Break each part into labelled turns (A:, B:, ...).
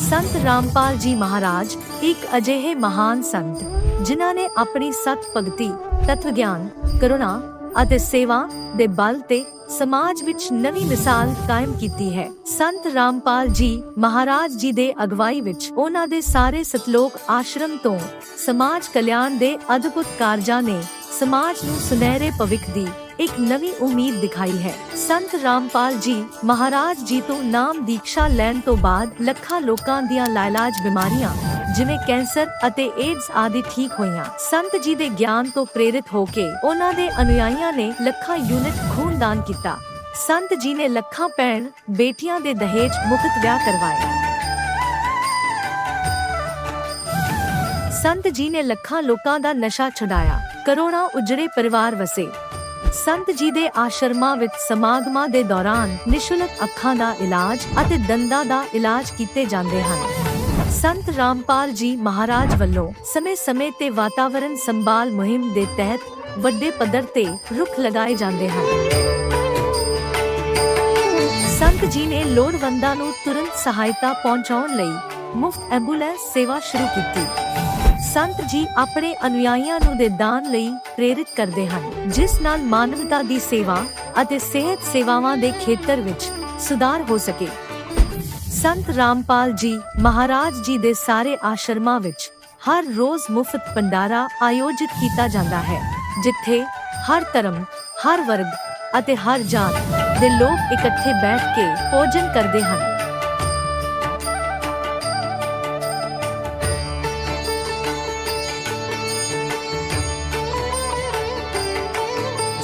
A: संत रामपाल जी महाराज एक अजिहे महान संत जिन्हां ने अपनी सत भगती, तत्व ज्ञान, करुणा ਅਤੇ सेवा ਦੇ बल ਤੇ समाज विच नवी मिसाल कायम कीती है। संत रामपाल जी महाराज जी दे अगवाई विच उन्हां दे सारे सतलोक आश्रम तो समाज कल्याण दे अद्भुत कारजां ने समाज नूं सुनहरे भविख दी एक नवी उम्मीद दिखाई है। संत रामपाल जी महाराज जी तो नाम दीक्षा लैण तो बाद ਲੱਖਾਂ लोकां दियां लाइलाज बीमारियां जिवें कैंसर ਅਤੇ एड्स आदि ठीक होईयां। संत जी दे ज्ञान तो प्रेरित होके उन्हां दे अनुयायियां ने ਲੱਖਾਂ यूनिट खून दान किया। संत जी ने ਲੱਖਾਂ भैण बेटियां दे दहेज मुफ्त विआह करवाए। संत जी ने ਲੱਖਾਂ लोकां दा नशा छुड़ाया, करोड़ां उजड़े परिवार वसे। संत जी दे आश्रमां विच समागमां दे दौरान निशुल्क अखां दा इलाज ਅਤੇ दंदां दा इलाज कीते जांदे हन। संत रामपाल जी महाराज ਵੱਲੋਂ ਸਮੇਂ-ਸਮੇਂ ਤੇ ਵਾਤਾਵਰਣ ਸੰਭਾਲ ਮੁਹਿੰਮ ਦੇ ਤਹਿਤ ਵੱਡੇ ਪੱਧਰ ਤੇ ਰੁੱਖ ਲਗਾਏ ਜਾਂਦੇ ਹਨ। ਸੰਤ ਜੀ ਨੇ ਲੋੜਵੰਦਾਂ ਨੂੰ ਤੁਰੰਤ ਸਹਾਇਤਾ ਪਹੁੰਚਾਉਣ ਲਈ ਮੁਫਤ ਐਂਬੂਲੈਂਸ ਸੇਵਾ ਸ਼ੁਰੂ ਕੀਤੀ। संत जी अपने अनुयायियों ਨੂੰ ਦੇ ਦਾਨ ਲਈ ਪ੍ਰੇਰਿਤ ਕਰਦੇ ਹਨ, ਜਿਸ ਨਾਲ ਮਾਨਵਤਾ ਦੀ ਸੇਵਾ ਅਤੇ ਸਿਹਤ ਸੇਵਾਵਾਂ ਦੇ ਖੇਤਰ ਵਿੱਚ ਸੁਧਾਰ ਹੋ ਸਕੇ। संत रामपाल जी महाराज जी दे सारे आश्रमां विच हर रोज मुफ्त भंडारा आयोजित किया जाता है, जिथे हर धर्म, हर वर्ग अते हर जात दे लोग इकट्ठे बैठ के भोजन करते हैं।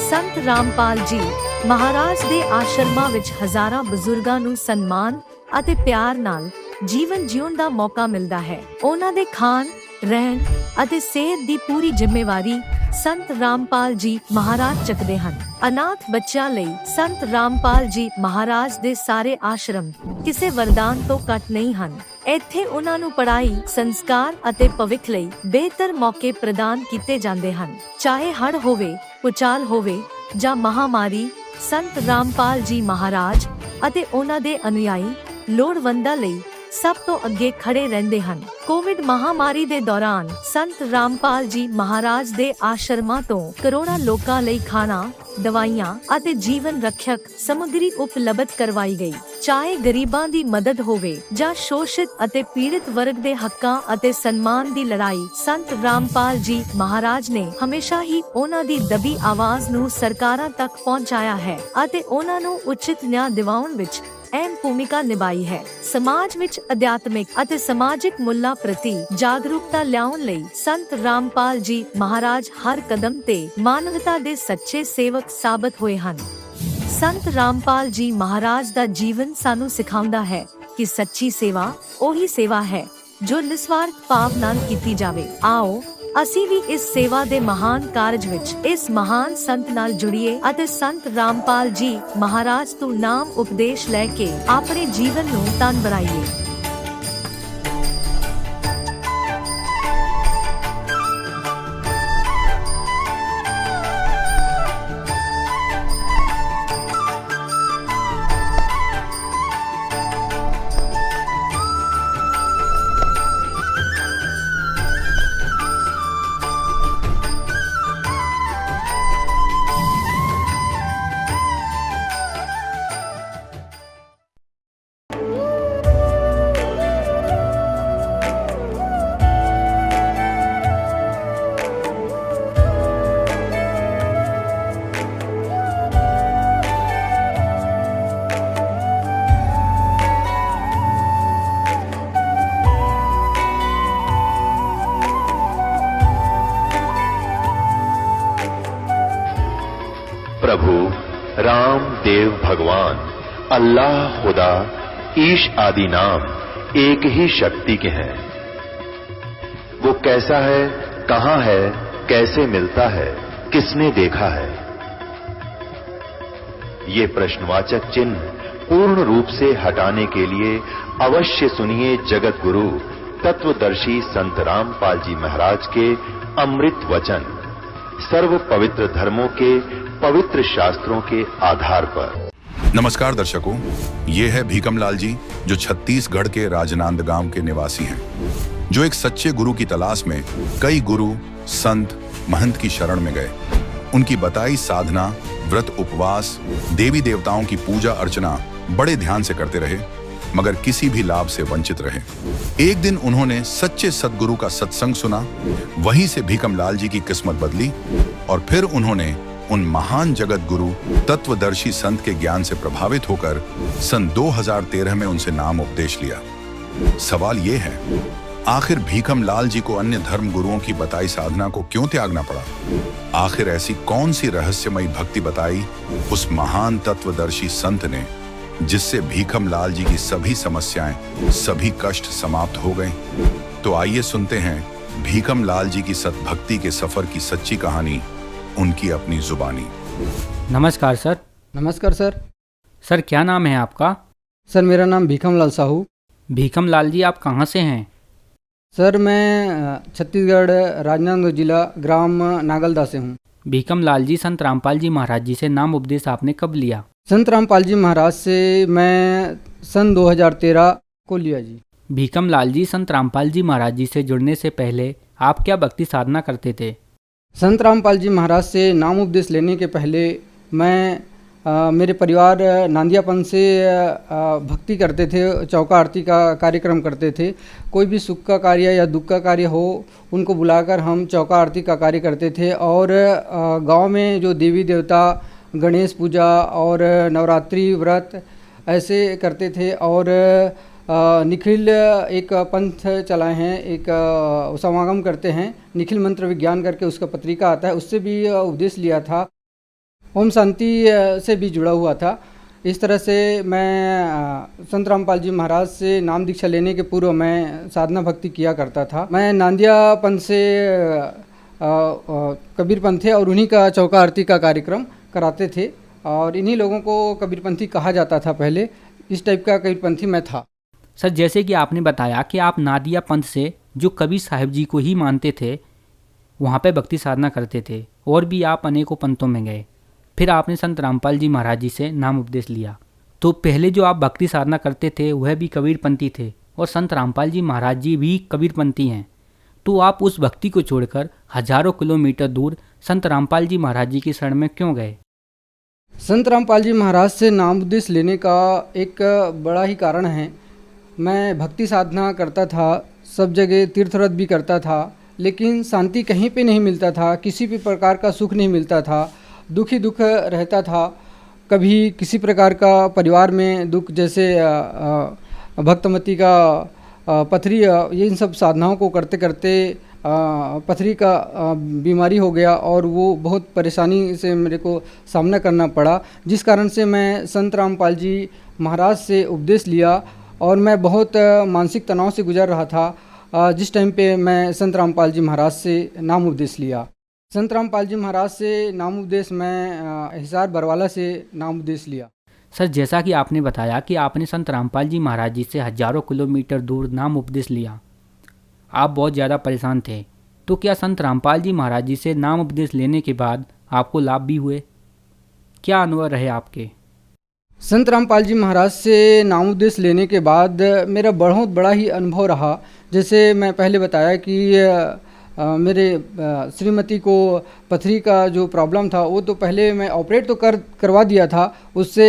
A: संत रामपाल जी महाराज दे आश्रमां विच हजारां बुजुर्गां नूं सन्मान ਅਤੇ ਪਿਆਰ ਨਾਲ ਜੀਵਨ ਜਿਉਣ ਦਾ ਮੌਕਾ ਮਿਲਦਾ ਹੈ। ਉਹਨਾਂ ਦੇ ਖਾਣ, ਰਹਿਣ ਅਤੇ ਸਿਹਤ ਦੀ ਪੂਰੀ ਜ਼ਿੰਮੇਵਾਰੀ ਸੰਤ ਰਾਮਪਾਲ ਜੀ ਮਹਾਰਾਜ ਚੱਕਦੇ ਹਨ। ਅਨਾਥ ਬੱਚਿਆਂ ਲਈ ਸੰਤ ਰਾਮਪਾਲ ਜੀ ਮਹਾਰਾਜ ਦੇ ਸਾਰੇ ਆਸ਼ਰਮ ਕਿਸੇ ਵਰਦਾਨ ਤੋਂ ਘੱਟ ਨਹੀਂ ਹਨ। ਇੱਥੇ ਉਹਨਾਂ ਨੂੰ ਪੜ੍ਹਾਈ, ਸੰਸਕਾਰ ਅਤੇ ਭਵਿੱਖ ਲਈ ਬਿਹਤਰ ਮੌਕੇ ਪ੍ਰਦਾਨ ਕੀਤੇ ਜਾਂਦੇ ਹਨ। ਚਾਹੇ ਹੜ੍ਹ ਹੋਵੇ, ਭੂਚਾਲ ਹੋਵੇ ਜਾਂ ਮਹਾਮਾਰੀ, ਸੰਤ ਰਾਮਪਾਲ ਜੀ ਮਹਾਰਾਜ ਅਤੇ ਉਹਨਾਂ ਦੇ ਅਨੁਯਾਈ ਲੋੜਵੰਦਾਂ ਲਈ ਸਭ ਤੋਂ ਅੱਗੇ ਖੜੇ ਰਹਿੰਦੇ ਹਨ। ਕੋਵਿਡ ਮਹਾਮਾਰੀ ਦੇ ਦੌਰਾਨ ਸੰਤ ਰਾਮਪਾਲ ਜੀ ਮਹਾਰਾਜ ਦੇ ਆਸ਼ਰਮਾਂ ਤੋਂ ਕਰੋੜਾਂ ਲੋਕਾਂ ਲਈ ਖਾਣਾ, ਦਵਾਈਆਂ ਅਤੇ ਜੀਵਨ ਰੱਖਿਅਕ ਸਮੱਗਰੀ ਉਪਲਬਧ ਕਰਵਾਈ ਗਈ। ਚਾਹੇ ਗਰੀਬਾਂ ਦੀ ਮਦਦ ਹੋਵੇ ਜਾਂ ਸ਼ੋਸ਼ਿਤ ਅਤੇ ਪੀੜਿਤ ਵਰਗ ਦੇ ਹੱਕਾਂ ਅਤੇ ਸਨਮਾਨ ਦੀ ਲੜਾਈ, ਸੰਤ ਰਾਮਪਾਲ ਜੀ ਮਹਾਰਾਜ ਨੇ ਹਮੇਸ਼ਾ ਹੀ ਉਹਨਾਂ ਦੀ ਦਬੀ ਆਵਾਜ਼ ਨੂੰ ਸਰਕਾਰਾਂ ਤੱਕ ਪਹੁੰਚਾਇਆ ਹੈ ਅਤੇ ਉਹਨਾਂ ਨੂੰ ਉਚਿਤ ਨਿਆਂ ਦਿਵਾਉਣ ਵਿੱਚ ਅਹਿਮ ਭੂਮਿਕਾ ਨਿਭਾਈ ਹੈ। ਸਮਾਜ ਵਿੱਚ ਅਧਿਆਤਮਿਕ ਅਤੇ ਸਮਾਜਿਕ ਮੁੱਲਾਂ ਪ੍ਰਤੀ ਜਾਗਰੂਕਤਾ ਲਿਆਉਣ ਲਈ ਸੰਤ ਰਾਮਪਾਲ ਜੀ ਮਹਾਰਾਜ ਹਰ ਕਦਮ ਤੇ ਮਾਨਵਤਾ ਦੇ ਸੱਚੇ ਸੇਵਕ ਸਾਬਤ ਹੋਏ ਹਨ। ਸੰਤ ਰਾਮਪਾਲ ਜੀ ਮਹਾਰਾਜ ਦਾ ਜੀਵਨ ਸਾਨੂੰ ਸਿਖਾਉਂਦਾ ਹੈ ਕਿ ਸੱਚੀ ਸੇਵਾ ਉਹੀ ਸੇਵਾ ਹੈ ਜੋ ਨਿਸਵਾਰਥ ਭਾਵ ਨਾਲ ਕੀਤੀ ਜਾਵੇ। ਆਓ ਅਸੀਂ ਵੀ ਇਸ ਸੇਵਾ ਦੇ ਮਹਾਨ ਕਾਰਜ ਵਿੱਚ ਇਸ ਮਹਾਨ ਸੰਤ ਨਾਲ ਜੁੜੀਏ ਅਤੇ ਸੰਤ ਰਾਮਪਾਲ ਜੀ ਮਹਾਰਾਜ ਤੋਂ ਨਾਮ ਉਪਦੇਸ਼ ਲੈ ਕੇ ਆਪਣੇ ਜੀਵਨ ਨੂੰ ਧਨ ਬਣਾਈਏ।
B: प्रभु राम देव भगवान अल्लाह खुदा ईश आदि नाम एक ही शक्ति के हैं। वो कैसा है, कहां है, कैसे मिलता है, किसने देखा है? ये प्रश्नवाचक चिन्ह पूर्ण रूप से हटाने के लिए अवश्य सुनिए जगत गुरु तत्वदर्शी संत रामपाल जी महाराज के अमृत वचन, सर्व पवित्र धर्मों के पवित्र शास्त्रों के आधार पर।
C: नमस्कार दर्शकों, ये है भीकमलाल जी जो छत्तीसगढ़ के राजनांद गांव के निवासी हैं, जो एक सच्चे गुरु की तलाश में कई गुरु, संत, महंत की शरण में गए। उनकी बताई साधना, व्रत, उपवास, देवी देवताओं की पूजा अर्चना बड़े ध्यान से करते रहे, मगर किसी भी लाभ से वंचित रहे। एक दिन उन्होंने सच्चे सद्गुरु का सत्संग सुना, वहीं से भीकमलाल जी की किस्मत बदली और फिर उन्होंने उन महान जगत गुरु, तत्वदर्शी संत के ज्ञान से प्रभावित होकर सन 2013 में उनसे नाम उपदेश लिया। सवाल ये है, आखिर भीकमलाल जी को अन्य धर्म गुरुओं की बताई साधना को क्यों त्यागना पड़ा? आखिर ऐसी कौन सी रहस्यमयी भक्ति बताई उस महान तत्वदर्शी संत ने, जिससे भीकमलाल जी की सभी समस्याएं, सभी कष्ट समाप्त हो गए? तो आइए सुनते हैं भीकमलाल जी की सतभक्ति के सफर की सच्ची कहानी, उनकी अपनी जुबानी।
D: नमस्कार सर।
E: नमस्कार सर।
D: सर क्या नाम है आपका?
E: सर मेरा नाम भीकमलाल साहू।
D: भीकमलाल जी आप कहाँ से हैं?
E: सर मैं छत्तीसगढ़ राजनांदगांव जिला ग्राम नागलदा से हूँ।
D: भीकमलाल जी, संत रामपाल जी महाराज जी से नाम उपदेश आपने कब लिया?
E: संत रामपाल जी महाराज से मैं सन 2013 को लिया जी।
D: भीकमलाल जी, संत रामपाल जी महाराज जी से जुड़ने से पहले आप क्या भक्ति साधना करते थे?
E: संत रामपाल जी महाराज से नाम उपदेश लेने के पहले मैं मेरे परिवार नांदियापन से भक्ति करते थे, चौका आरती का कार्यक्रम करते थे। कोई भी सुख का कार्य या दुख का कार्य हो, उनको बुलाकर हम चौका आरती का कार्य करते थे। और गांव में जो देवी देवता, गणेश पूजा और नवरात्रि व्रत ऐसे करते थे। और निखिल एक पंथ चलाए हैं, एक समागम करते हैं, निखिल मंत्र विज्ञान करके उसका पत्रिका आता है, उससे भी उपदेश लिया था। ओम शांति से भी जुड़ा हुआ था। इस तरह से मैं संत रामपाल जी महाराज से नाम दीक्षा लेने के पूर्व मैं साधना भक्ति किया करता था। मैं नांदियापन से कबीरपंथ थे और उन्हीं का चौका आरती का कार्यक्रम कराते थे और इन्हीं लोगों को कबीरपंथी कहा जाता था पहले। इस टाइप का कबीरपंथी मैं था।
D: सर जैसे कि आपने बताया कि आप नादिया पंथ से, जो कबीर साहिब जी को ही मानते थे, वहाँ पे भक्ति साधना करते थे और भी आप अनेकों पंथों में गए। फिर आपने संत रामपाल जी महाराज जी से नाम उपदेश लिया। तो पहले जो आप भक्ति साधना करते थे वह भी कबीरपंथी थे और संत रामपाल जी महाराज जी भी कबीरपंथी हैं। तो आप उस भक्ति को छोड़कर हजारों किलोमीटर दूर संत रामपाल जी महाराज जी की शरण में क्यों गए?
E: संत रामपाल जी महाराज से नाम उपदेश लेने का एक बड़ा ही कारण है। मैं भक्ति साधना करता था, सब जगह तीर्थ व्रत भी करता था, लेकिन शांति कहीं पे नहीं मिलता था, किसी भी प्रकार का सुख नहीं मिलता था, दुख ही दुख रहता था। कभी किसी प्रकार का परिवार में दुख, जैसे भक्तमती का पथरी, ये इन सब साधनाओं को करते करते पथरी का बीमारी हो गया और वो बहुत परेशानी से मेरे को सामना करना पड़ा, जिस कारण से मैं संत रामपाल जी महाराज से उपदेश लिया और मैं बहुत मानसिक तनाव से गुजर रहा था जिस टाइम पे मैं संत रामपाल जी महाराज से नाम उपदेश लिया। संत रामपाल जी महाराज से नाम उपदेश मैं हिसार बरवाला से नाम उपदेश लिया।
D: सर जैसा कि आपने बताया कि आपने संत रामपाल जी महाराज जी से हजारों किलोमीटर दूर नाम उपदेश लिया, आप बहुत ज़्यादा परेशान थे। तो क्या संत रामपाल जी महाराज जी से नाम उपदेश लेने के बाद आपको लाभ भी हुए? क्या अनुभव रहे आपके?
E: संत रामपाल जी महाराज से नाम उपदेश लेने के बाद मेरा बहुत बड़ा ही अनुभव रहा। जैसे मैं पहले बताया कि मेरे श्रीमती को पथरी का जो प्रॉब्लम था वो तो पहले मैं ऑपरेट तो करवा दिया था, उससे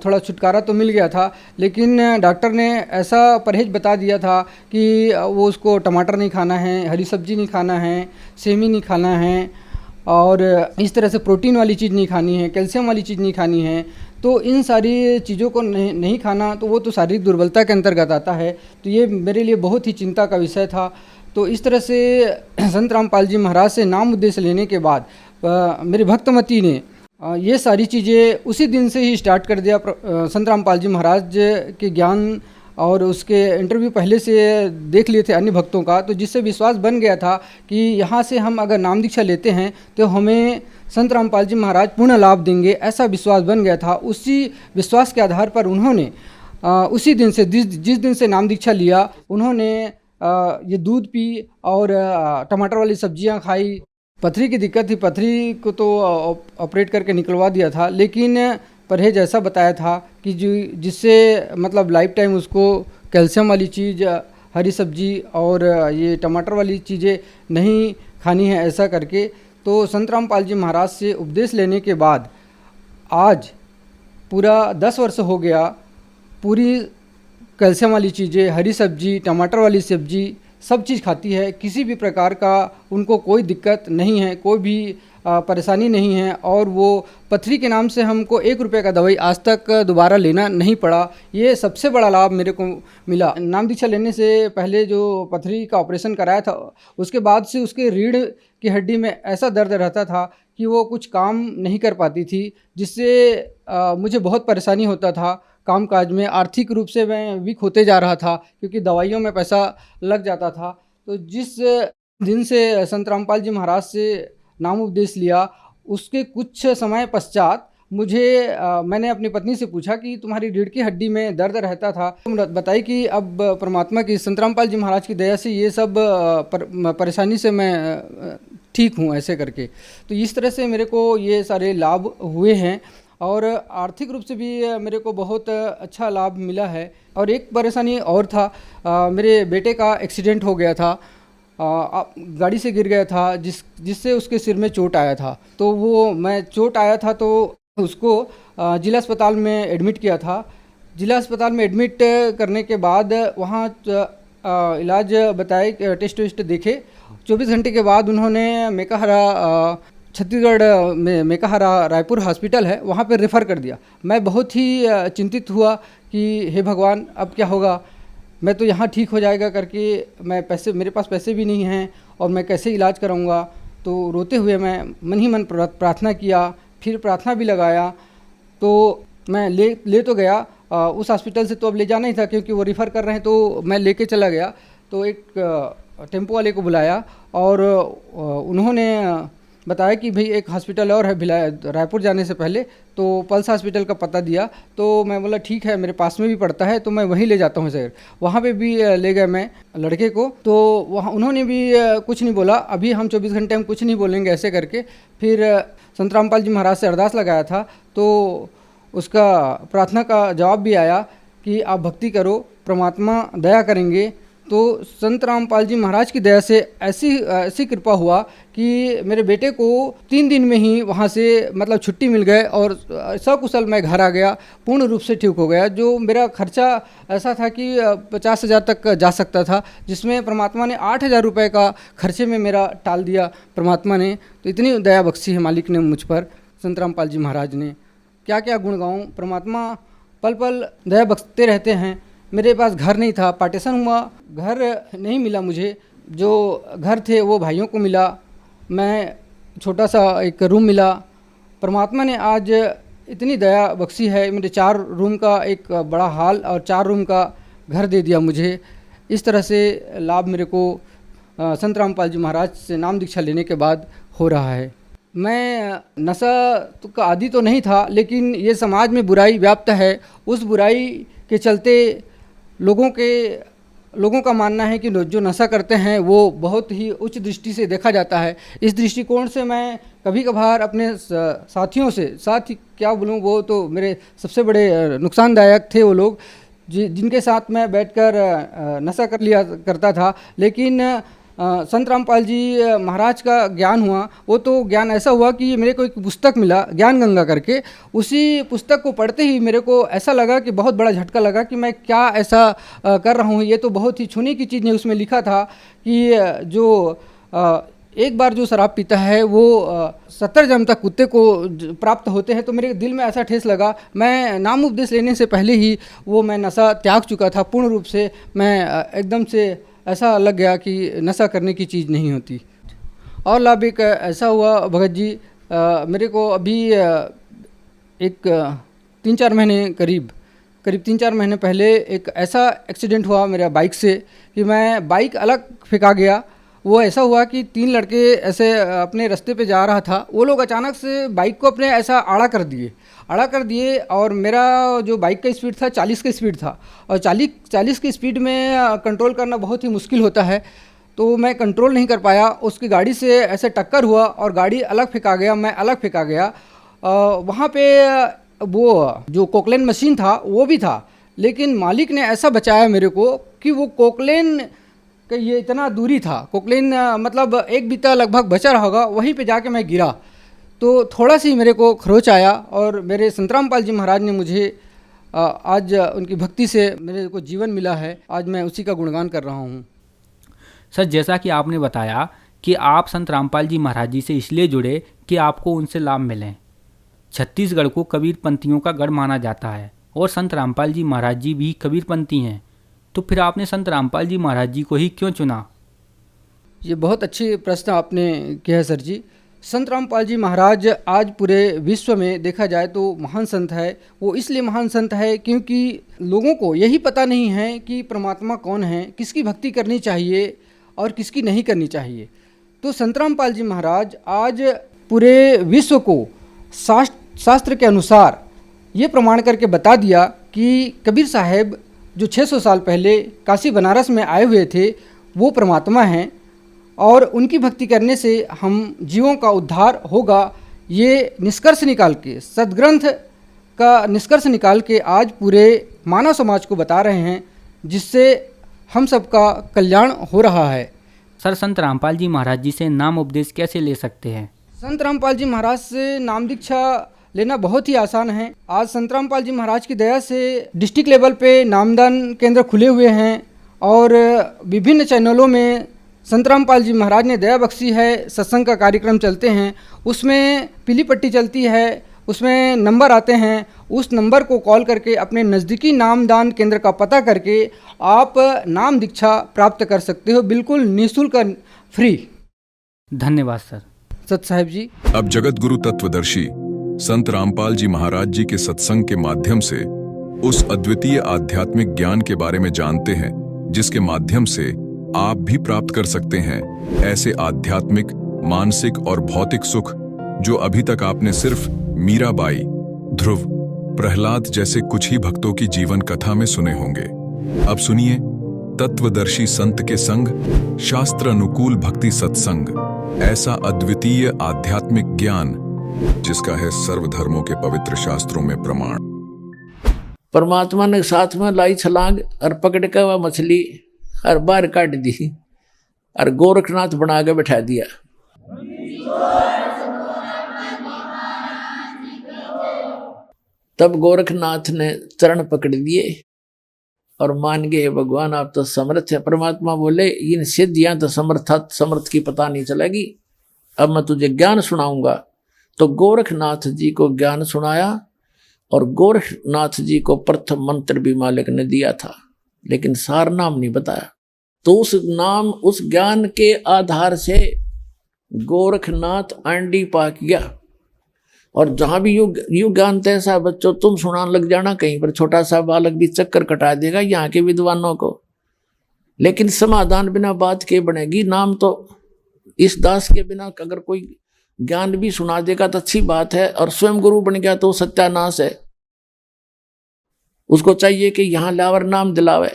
E: थोड़ा छुटकारा तो मिल गया था, लेकिन डॉक्टर ने ऐसा परहेज बता दिया था कि वो उसको टमाटर नहीं खाना है, हरी सब्जी नहीं खाना है, सेमी नहीं खाना है और इस तरह से प्रोटीन वाली चीज़ नहीं खानी है, कैल्शियम वाली चीज़ नहीं खानी है। तो इन सारी चीज़ों को नहीं खाना तो वो तो शारीरिक दुर्बलता के अंतर्गत आता है। तो ये मेरे लिए बहुत ही चिंता का विषय था। तो इस तरह से संत रामपाल जी महाराज से नाम उपदेश लेने के बाद मेरी भक्तमती ने ये सारी चीज़ें उसी दिन से ही स्टार्ट कर दिया। संत रामपाल जी महाराज के ज्ञान और उसके इंटरव्यू पहले से देख लिए थे अन्य भक्तों का, तो जिससे विश्वास बन गया था कि यहाँ से हम अगर नाम दीक्षा लेते हैं तो हमें संत रामपाल जी महाराज पूर्ण लाभ देंगे, ऐसा विश्वास बन गया था। उसी विश्वास के आधार पर उन्होंने उसी दिन से जिस दिन से नाम दीक्षा लिया, उन्होंने ये दूध पी और टमाटर वाली सब्जियां खाई। पथरी की दिक्कत थी, पथरी को तो ऑपरेट करके निकलवा दिया था, लेकिन परहेज ऐसा बताया था कि जिससे मतलब लाइफ टाइम उसको कैल्शियम वाली चीज़, हरी सब्जी और ये टमाटर वाली चीज़ें नहीं खानी है, ऐसा करके। तो संत रामपाल जी महाराज से उपदेश लेने के बाद आज पूरा 10 वर्ष हो गया, पूरी कैल्शियम वाली चीज़ें, हरी सब्जी, टमाटर वाली सब्जी, सब चीज़ खाती है। किसी भी प्रकार का उनको कोई दिक्कत नहीं है, कोई भी परेशानी नहीं है। और वो पथरी के नाम से हमको 1 रुपये का दवाई आज तक दोबारा लेना नहीं पड़ा। ये सबसे बड़ा लाभ मेरे को मिला। नाम दीक्षा लेने से पहले जो पथरी का ऑपरेशन कराया था, उसके बाद से उसके रीढ़ की हड्डी में ऐसा दर्द रहता था कि वो कुछ काम नहीं कर पाती थी, जिससे मुझे बहुत परेशानी होता था कामकाज में। आर्थिक रूप से मैं वीक होते जा रहा था क्योंकि दवाइयों में पैसा लग जाता था। तो जिस दिन से संत रामपाल जी महाराज से नाम उपदेश लिया, उसके कुछ समय पश्चात मुझे मैंने अपनी पत्नी से पूछा कि तुम्हारी रीढ़ की हड्डी में दर्द रहता था। बताई कि अब परमात्मा की, संत रामपाल जी महाराज की दया से ये सब परेशानी से मैं ठीक हूँ, ऐसे करके। तो इस तरह से मेरे को ये सारे लाभ हुए हैं और आर्थिक रूप से भी मेरे को बहुत अच्छा लाभ मिला है। और एक परेशानी और था, मेरे बेटे का एक्सीडेंट हो गया था, गाड़ी से गिर गया था, जिससे उसके सिर में चोट आया था। तो वो मैं चोट आया था तो उसको जिला अस्पताल में एडमिट किया था। जिला अस्पताल में एडमिट करने के बाद वहाँ इलाज बताए, टेस्ट वेस्ट देखे। 24 घंटे के बाद उन्होंने मेकाहारा, छत्तीसगढ़ में मेकाहारा रायपुर हॉस्पिटल है, वहाँ पे रेफ़र कर दिया। मैं बहुत ही चिंतित हुआ कि हे भगवान, अब क्या होगा, मैं तो यहाँ ठीक हो जाएगा करके, मेरे पास पैसे भी नहीं हैं और मैं कैसे इलाज कराऊँगा। तो रोते हुए मैं मन ही मन प्रार्थना किया, फिर प्रार्थना भी लगाया। तो मैं ले तो गया उस हॉस्पिटल से, तो अब ले जाना ही था क्योंकि वो रेफ़र कर रहे हैं। तो मैं लेके चला गया, तो एक टेम्पो वाले को बुलाया और उन्होंने बताया कि भाई एक हॉस्पिटल और है रायपुर जाने से पहले, तो पल्स हॉस्पिटल का पता दिया। तो मैं बोला ठीक है, मेरे पास में भी पड़ता है तो मैं वहीं ले जाता हूँ सर। वहाँ पे भी ले गए मैं लड़के को, तो वहाँ उन्होंने भी कुछ नहीं बोला, अभी हम 24 घंटे हम कुछ नहीं बोलेंगे, ऐसे करके। फिर संत रामपाल जी महाराज से अरदास लगाया था, तो उसका प्रार्थना का जवाब भी आया कि आप भक्ति करो, परमात्मा दया करेंगे। तो संत रामपाल जी महाराज की दया से ऐसी कृपा हुआ कि मेरे बेटे को 3 दिन में ही वहाँ से मतलब छुट्टी मिल गए और सकुशल मैं घर आ गया, पूर्ण रूप से ठीक हो गया। जो मेरा खर्चा ऐसा था कि 50,000 तक जा सकता था, जिसमें परमात्मा ने 8,000 रुपये का खर्चे में मेरा टाल दिया परमात्मा ने। तो इतनी दया बख्शी है मालिक ने मुझ पर, संत रामपाल जी महाराज ने। क्या क्या गुण गाऊँ, परमात्मा पल पल दया बख्शते रहते हैं। मेरे पास घर नहीं था, पार्टीशन हुआ, घर नहीं मिला मुझे, जो घर थे वो भाइयों को मिला, मैं छोटा सा एक रूम मिला। परमात्मा ने आज इतनी दया बख्शी है, मेरे 4 रूम का एक बड़ा हॉल और 4 रूम का घर दे दिया मुझे। इस तरह से लाभ मेरे को संत रामपाल जी महाराज से नाम दीक्षा लेने के बाद हो रहा है। मैं नशा का आदी तो नहीं था, लेकिन ये समाज में बुराई व्याप्त है, उस बुराई के चलते लोगों का मानना है कि जो नशा करते हैं वो बहुत ही उच्च दृष्टि से देखा जाता है। इस दृष्टिकोण से मैं कभी कभार अपने साथियों से, साथ ही क्या बोलूँ, वो तो मेरे सबसे बड़े नुकसानदायक थे वो लोग, जिनके साथ मैं बैठकर नशा कर लिया करता था। लेकिन संत रामपाल जी महाराज का ज्ञान हुआ, वो तो ज्ञान ऐसा हुआ कि मेरे को एक पुस्तक मिला, ज्ञान गंगा करके। उसी पुस्तक को पढ़ते ही मेरे को ऐसा लगा कि बहुत बड़ा झटका लगा कि मैं क्या ऐसा कर रहा हूँ, ये तो बहुत ही छूने की चीज़ नहीं। उसमें लिखा था कि जो एक बार जो शराब पीता है वो 70 जन्म तक कुत्ते को प्राप्त होते हैं। तो मेरे दिल में ऐसा ठेस लगा, मैं नाम उपदेश लेने से पहले ही वो मैं नशा त्याग चुका था पूर्ण रूप से। मैं एकदम से ऐसा लग गया कि नशा करने की चीज़ नहीं होती। और लाभ एक ऐसा हुआ भगत जी, मेरे को अभी एक 3-4 महीने करीब 3-4 महीने पहले एक ऐसा एक्सीडेंट हुआ मेरा बाइक से कि मैं बाइक अलग फेंका गया। वो ऐसा हुआ कि 3 लड़के ऐसे अपने रास्ते पे जा रहा था, वो लोग अचानक से बाइक को अपने ऐसा आड़ा कर दिए और मेरा जो बाइक का स्पीड था 40 का स्पीड था, और 40 की स्पीड में कंट्रोल करना बहुत ही मुश्किल होता है। तो मैं कंट्रोल नहीं कर पाया, उसकी गाड़ी से ऐसे टक्कर हुआ और गाड़ी अलग फेंका गया, मैं अलग फेंका गया। वहाँ पे वो जो कोकलेन मशीन था वो भी था, लेकिन मालिक ने ऐसा बचाया मेरे को कि वो कोकलेन का ये इतना दूरी था, कोकलेन मतलब एक बीता लगभग बचा रहा होगा, वहीं पे जाके मैं गिरा। तो थोड़ा सी मेरे को खरोच आया और मेरे संत रामपाल जी महाराज ने मुझे आज उनकी भक्ति से मेरे को जीवन मिला है। आज मैं उसी का गुणगान कर रहा हूँ।
D: सर, जैसा कि आपने बताया कि आप संत रामपाल जी महाराज जी से इसलिए जुड़े कि आपको उनसे लाभ मिलें। छत्तीसगढ़ को कबीरपंथियों का गढ़ माना जाता है और संत रामपाल जी महाराज जी भी कबीरपंथी हैं, तो फिर आपने संत रामपाल जी महाराज जी को ही क्यों चुना?
E: ये बहुत अच्छी प्रश्न आपने किया है सर जी। संत रामपाल जी महाराज आज पूरे विश्व में देखा जाए तो महान संत है। वो इसलिए महान संत है क्योंकि लोगों को यही पता नहीं है कि परमात्मा कौन है, किसकी भक्ति करनी चाहिए और किसकी नहीं करनी चाहिए। तो संत रामपाल जी महाराज आज पूरे विश्व को शास्त्र के अनुसार ये प्रमाण करके बता दिया कि कबीर साहब जो 600 साल पहले काशी बनारस में आए हुए थे वो परमात्मा हैं और उनकी भक्ति करने से हम जीवों का उद्धार होगा। ये निष्कर्ष निकाल के, सदग्रंथ का निष्कर्ष निकाल के आज पूरे मानव समाज को बता रहे हैं, जिससे हम सबका कल्याण हो रहा है।
D: सर, संत रामपाल जी महाराज जी से नाम उपदेश कैसे ले सकते हैं?
E: संत रामपाल जी महाराज से नाम दीक्षा लेना बहुत ही आसान है। आज संत रामपाल जी महाराज की दया से डिस्ट्रिक्ट लेवल पे नामदान केंद्र खुले हुए हैं और विभिन्न चैनलों में संत रामपाल जी महाराज ने दया बख्शी है। सत्संग का कार्यक्रम चलते हैं, उसमें पीली पट्टी चलती है, उसमें नंबर आते हैं। उस नंबर को कॉल करके अपने नज़दीकी नामदान केंद्र का पता करके आप नाम दीक्षा प्राप्त कर सकते हो, बिल्कुल निःशुल्क, फ्री।
D: धन्यवाद सर।
E: सत साहिब जी।
C: अब जगत गुरु तत्वदर्शी संत रामपाल जी महाराज जी के सत्संग के माध्यम से उस अद्वितीय आध्यात्मिक ज्ञान के बारे में जानते हैं जिसके माध्यम से आप भी प्राप्त कर सकते हैं ऐसे आध्यात्मिक, मानसिक और भौतिक सुख जो अभी तक आपने सिर्फ मीराबाई, ध्रुव, प्रहलाद जैसे कुछ ही भक्तों की जीवन कथा में सुने होंगे। अब सुनिए तत्वदर्शी संत के संग शास्त्र अनुकूल भक्ति सत्संग, ऐसा अद्वितीय आध्यात्मिक ज्ञान जिसका है सर्वधर्मों के पवित्र शास्त्रों में प्रमाण।
F: परमात्मा ने साथ में लाई छलांग और पकड़ के वह मछली और बाहर काट दी और गोरखनाथ बना के बैठा दिया। तब गोरखनाथ ने चरण पकड़ दिए और मान गए, भगवान आप तो समर्थ है। परमात्मा बोले इन सिद्धियां तो समर्थ की पता नहीं चलेगी, अब मैं तुझे ज्ञान सुनाऊंगा। तो गोरखनाथ जी को ज्ञान सुनाया और गोरखनाथ जी को प्रथम मंत्र भी मालिक ने दिया था, लेकिन सार नाम नहीं बताया। तो उस ज्ञान के आधार से गोरखनाथ आंडी पा गया। और जहां भी यू ज्ञान तैसा बच्चों तुम सुनाने लग जाना, कहीं पर छोटा सा बालक भी चक्कर कटा देगा यहाँ के विद्वानों को। लेकिन समाधान बिना बात के बनेगी। नाम तो इस दास के बिना अगर कोई ज्ञान भी सुना देगा तो अच्छी बात है, और स्वयं गुरु बन गया तो सत्यानाश है। उसको चाहिए कि यहाँ लावर नाम दिलावे।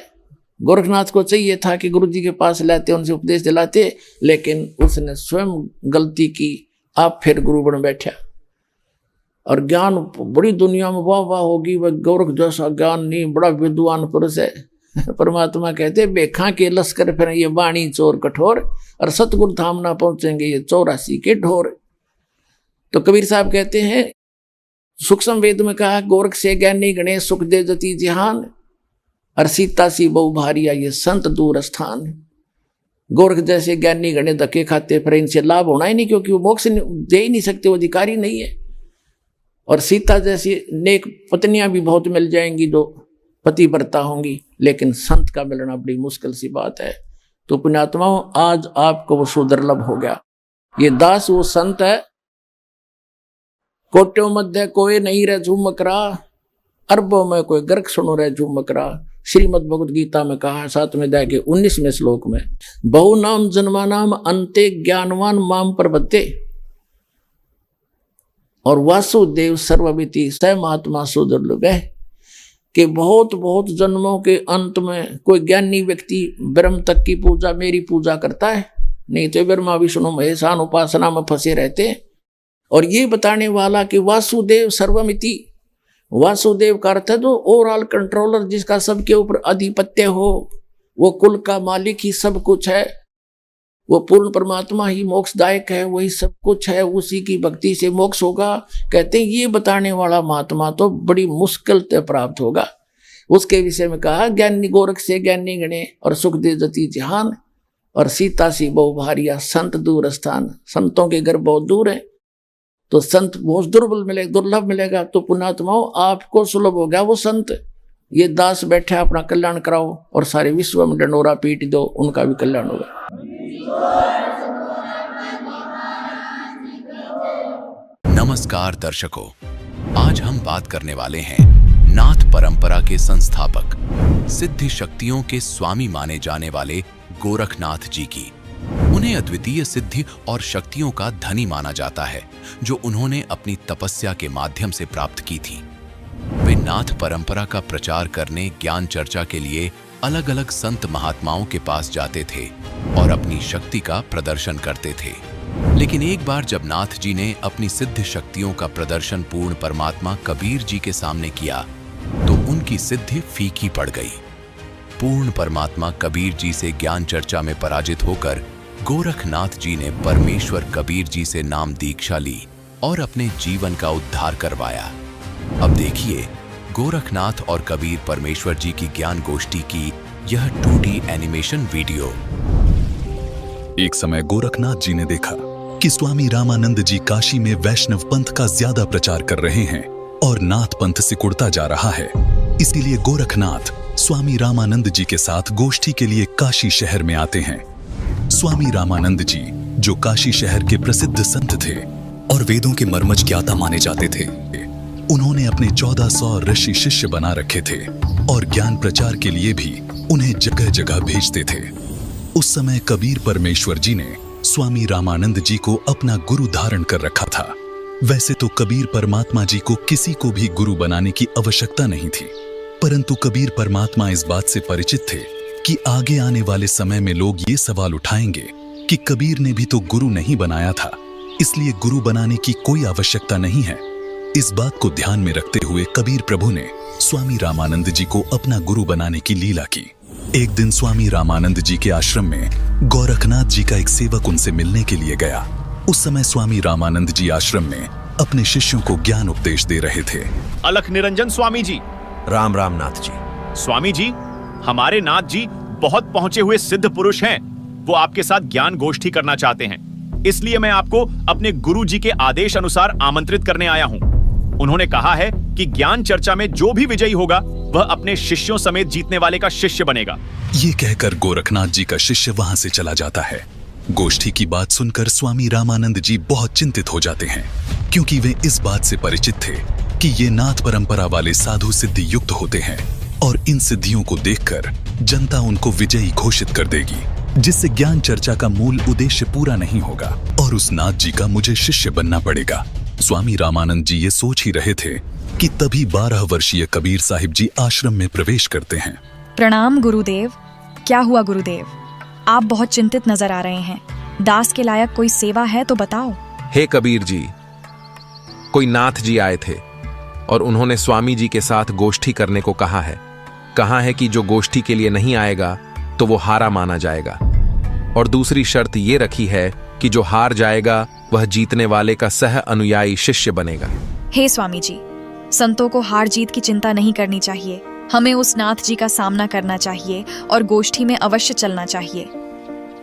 F: गोरखनाथ को चाहिए था कि गुरु जी के पास लाते, उनसे उपदेश दिलाते, लेकिन उसने स्वयं गलती की, आप फिर गुरु बन बैठा। और ज्ञान बड़ी दुनिया में वाह वाह होगी, वह गोरख जैसा ज्ञान नहीं, बड़ा विद्वान पुरुष है। परमात्मा कहते बेखा के लश्कर फिर ये वाणी चोर कठोर, और सतगुरु धाम ना पहुंचेंगे ये 84 के ढोर। तो कबीर साहब कहते हैं सूक्ष्म वेद में कहा, गोरख से ज्ञानी गणेश सुख दे जति जिहान, और सीता सी बहु भारिया ये संत दूर स्थान। गोरख जैसे ज्ञानी गणे धक्के खाते, पर इनसे लाभ होना ही नहीं, क्योंकि वो मोक्ष दे ही नहीं सकते, वो अधिकारी नहीं है। और सीता जैसी नेक पत्नियां भी बहुत मिल जाएंगी जो पतिव्रता होंगी, लेकिन संत का मिलना बड़ी मुश्किल सी बात है। तो पुण्यात्माओं, आज आपको वो सुदुर्लभ हो गया। ये दास वो संत है, कोट्यों मध्य कोई नहीं रह झूमकरा, अरबों में कोई गर्क सुनो रह झूमकरा। श्रीमद् भगवद गीता में कहा 7वें अध्याय के 19वें श्लोक में, बहु नाम जन्मा नाम अंते ज्ञानवान माम प्रबते, और वासुदेव सर्वमिति स महात्मा सुदुर्लभ है। कि बहुत बहुत जन्मों के अंत में कोई ज्ञानी व्यक्ति ब्रह्म तक की पूजा, मेरी पूजा करता है, नहीं तो ब्रह्मा विष्णु महेशान उपासना में फंसे रहते हैं। और ये बताने वाला कि वासुदेव सर्वमिति, वासुदेव का अर्थ है जो ओवरऑल कंट्रोलर, जिसका सबके ऊपर आधिपत्य हो, वो कुल का मालिक ही सब कुछ है, वो पूर्ण परमात्मा ही मोक्षदायक है, वही सब कुछ है, उसी की भक्ति से मोक्ष होगा। कहते हैं ये बताने वाला महात्मा तो बड़ी मुश्किल से प्राप्त होगा। उसके विषय में कहा, ज्ञानी गोरख से ज्ञानी गणे और सुखदेव जति जहान और सीता सी बहु भारिया संत दूर स्थान। संतों के घर बहुत दूर है, तो संत बहुत दुर्लभ मिलेगा। तो पुण्यात्माओं, आपको सुलभ हो गया वो संत। ये दास बैठे अपना कल्याण कराओ और सारे विश्व में डंडोरा पीट दो, उनका भी कल्याण होगा।
G: नमस्कार दर्शकों, आज हम बात करने वाले हैं नाथ परंपरा के संस्थापक, सिद्धि शक्तियों के स्वामी माने जाने वाले गोरखनाथ जी की। उन्हें अद्वितीय सिद्धि और शक्तियों का धनी माना जाता है, जो उन्होंने अपनी तपस्या के माध्यम से प्राप्त की थी। वे नाथ परंपरा का प्रचार करने, ज्ञान चर्चा के लिए अलग अलग संत महात्माओं के पास जाते थे और अपनी शक्ति का प्रदर्शन करते थे। लेकिन एक बार जब नाथ जी ने अपनी सिद्ध शक्तियों का प्रदर्शन पूर्ण परमात्मा कबीर जी के सामने किया, तो उनकी सिद्धि फीकी पड़ गई। पूर्ण परमात्मा कबीर जी से ज्ञान चर्चा में पराजित होकर गोरखनाथ जी ने परमेश्वर कबीर जी से नाम दीक्षा ली और अपने जीवन का उद्धार करवाया। अब देखिए गोरखनाथ और कबीर परमेश्वर जी की ज्ञान गोष्ठी की यह 2D एनिमेशन वीडियो।
H: एक समय गोरखनाथ जी ने देखा कि स्वामी रामानंद जी काशी में वैष्णव पंथ का ज्यादा प्रचार कर रहे हैं और नाथ पंथ सिकुड़ता जा रहा है। इसीलिए गोरखनाथ स्वामी रामानंद जी के साथ गोष्ठी के लिए काशी शहर में आते हैं। स्वामी रामानंद जी, जो काशी शहर के प्रसिद्ध संत थे और वेदों के मर्मज्ञ ज्ञाता माने जाते थे, उन्होंने अपने 1400 ऋषि शिष्य बना रखे थे और ज्ञान प्रचार के लिए भी उन्हें जगह जगह भेजते थे। उस समय कबीर परमेश्वर जी ने स्वामी रामानंद जी को अपना गुरु धारण कर रखा था। वैसे तो कबीर परमात्मा जी को किसी को भी गुरु बनाने की आवश्यकता नहीं थी, परंतु कबीर परमात्मा इस बात से परिचित थे कि आगे आने वाले समय में लोग ये सवाल उठाएंगे कि कबीर ने भी तो गुरु नहीं बनाया था, इसलिए गुरु बनाने की कोई आवश्यकता नहीं है। इस बात को ध्यान में रखते हुए कबीर प्रभु ने स्वामी रामानंद जी को अपना गुरु बनाने की लीला की। एक दिन स्वामी रामानंद जी के आश्रम में गोरखनाथ जी का एक सेवक उनसे मिलने के लिए गया। उस समय स्वामी रामानंद जी आश्रम में अपने शिष्यों को ज्ञान उपदेश दे रहे थे।
I: अलख निरंजन स्वामी जी।
J: राम राम नाथ जी।
I: स्वामी जी, हमारे नाथ जी बहुत पहुंचे हुए सिद्ध पुरुष हैं। वो आपके साथ ज्ञान गोष्ठी करना चाहते हैं, इसलिए मैं आपको अपने गुरु जी के आदेश अनुसार आमंत्रित करने आया हूं। उन्होंने कहा है कि ज्ञान चर्चा में जो भी विजयी होगा वह अपने शिष्यों समेत जीतने वाले का शिष्य बनेगा।
H: ये कहकर गोरखनाथ जी का शिष्य वहां से चला जाता है। गोष्ठी की बात सुनकर स्वामी रामानंद जी बहुत चिंतित हो जाते हैं, क्योंकि वे इस बात से परिचित थे कि ये नाथ परंपरा वाले साधु सिद्धि युक्त होते हैं और इन सिद्धियों को देखकर जनता उनको विजयी घोषित कर देगी, जिससे ज्ञान चर्चा का मूल उद्देश्य पूरा नहीं होगा और उस नाथ जी का मुझे शिष्य बनना पड़ेगा। स्वामी रामानंद जी ये सोच ही रहे थे कि तभी 12 वर्षीय कबीर साहिब जी आश्रम में प्रवेश करते हैं।
K: प्रणाम गुरुदेव। क्या हुआ गुरुदेव, आप बहुत चिंतित नजर आ रहे हैं। दास के लायक कोई सेवा है तो बताओ।
J: हे कबीर जी, कोई नाथ जी आए थे और उन्होंने स्वामी जी के साथ गोष्ठी करने को कहा है कि जो गोष्ठी के लिए नहीं आएगा तो वो हारा माना जाएगा, और दूसरी शर्त ये रखी है कि जो हार जाएगा वह जीतने वाले का सह अनुयायी शिष्य बनेगा।
K: हे स्वामी जी, संतों को हार जीत की चिंता नहीं करनी चाहिए। हमें उस नाथ जी का सामना करना चाहिए और गोष्ठी में अवश्य चलना चाहिए।